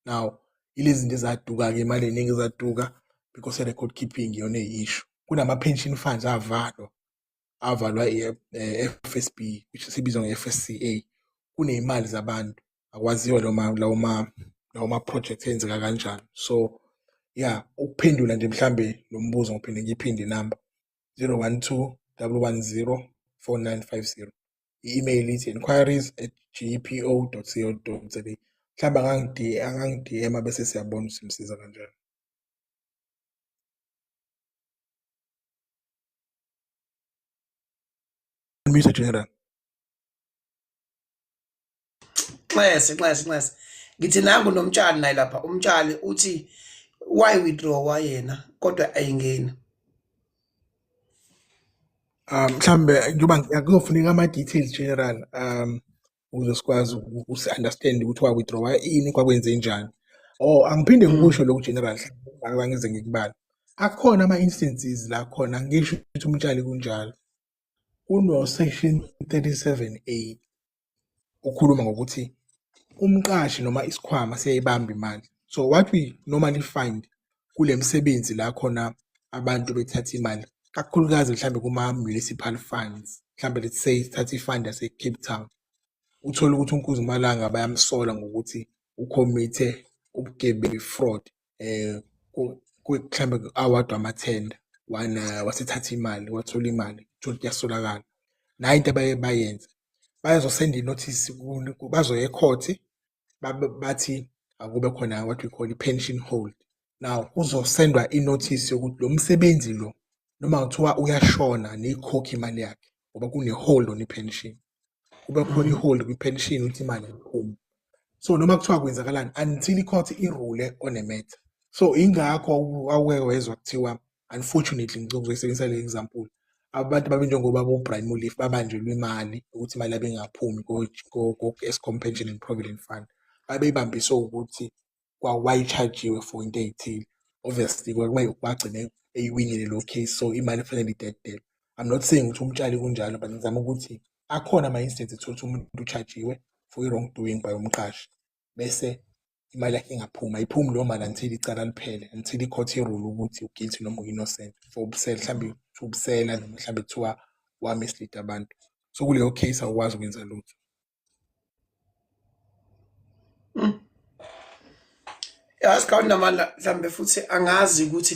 Now, ilezi zinto ezaduka-ke imali eningi ezaduka because i-record keeping yona issue. Kunama-pension funds avalwa FSB, which sibizwa nge-FSCA. Kuney'mali zabantu akwaziwa lawo ma-project enzeka kanjani. So yeah, ukuphendula nje mhlambe lo mbuzo ngiphinde ngiyiphinde inamba 012 110 4950. I-email ithi enquiries@gpo.co.za. Mhlawumbe angangidm bese siyabona ukuthi simsiza kanjani. Mr. General. Nxese. Ngithi nangu nomtshali naye lapha. Umtshali uthi why withdraw yena kodwa ayingeni. Mhlambe njoba kuzofuneka ama-details general ukuze sikwazi uku-understand ukuthi wa-withdraw ini kwakwenze njani. Angiphinde ngikusho lokhu general angize ngikubala. Akhona ama-instances la khona ngisho ukuthi umtshali kunjalo. Section 37A ukhuluma ngokuthi umqashi noma isikhwama siyayibamba imali. So what we normally find kule msebenzi la khona abantu bethatha imali kakhulukazi mhlambe kuma-municipal funds, mhlambe let's say thatha ifund yase-Cape Town, uthola ukuthi uNkuzumalanga bayamsola ngokuthi ukhomithe ubugebengu, fraud, mhlambe award wamathenda wasethatha imali, wathola imali, uthola ukuthi kuyasolakala. Nayo into bayenza bazosenda inothisi, bazoya ecourt bathi akube khona what we call i-pension hold. Now kuzosendwa inothisi yokuthi lo msebenzi lo noma kuthiwa uyashona neyikhokha imali yakhe ngoba kune-hold on i-pension. Kube khona i-hold kwi-pension ukuthi imali ayiphumi. So noma kuthiwa kwenzakalani until i-court irule on a matter. So ingakho awuke wezwa kuthiwa, unfortunately ngizosebenzisa le example, abantu babenjengoba bo-Brian Molefe babanjelwe imali ukuthi imali yabe ingaphumi ko-Eskom Pension and Provident Fund. Babeyibambiswe ukuthi wayi-charge-iwe for into ey'thile. Obviously bagcine eyiwinile lo case, so imali kufanele idedele. I'm not saying ukuthi umtshali kunjalo, but ngizama ukuthi akhona ama-instance ethola ukuthi umuntu u-charge-iwe for i-wrong doing by umqashi bese imali yakhe ingaphumi, ayiphumi leyo mali until icala liphele, until i-court irule ukuthi u-guilty noma u-innocent for ubusela, mhlambe ubusela noma mhlambe kuthiwa wa-mislead abantu. So kuleyo case awukwazi ukwenza lutho. Yazi khawunamandla mhlambe futhi angazi ukuthi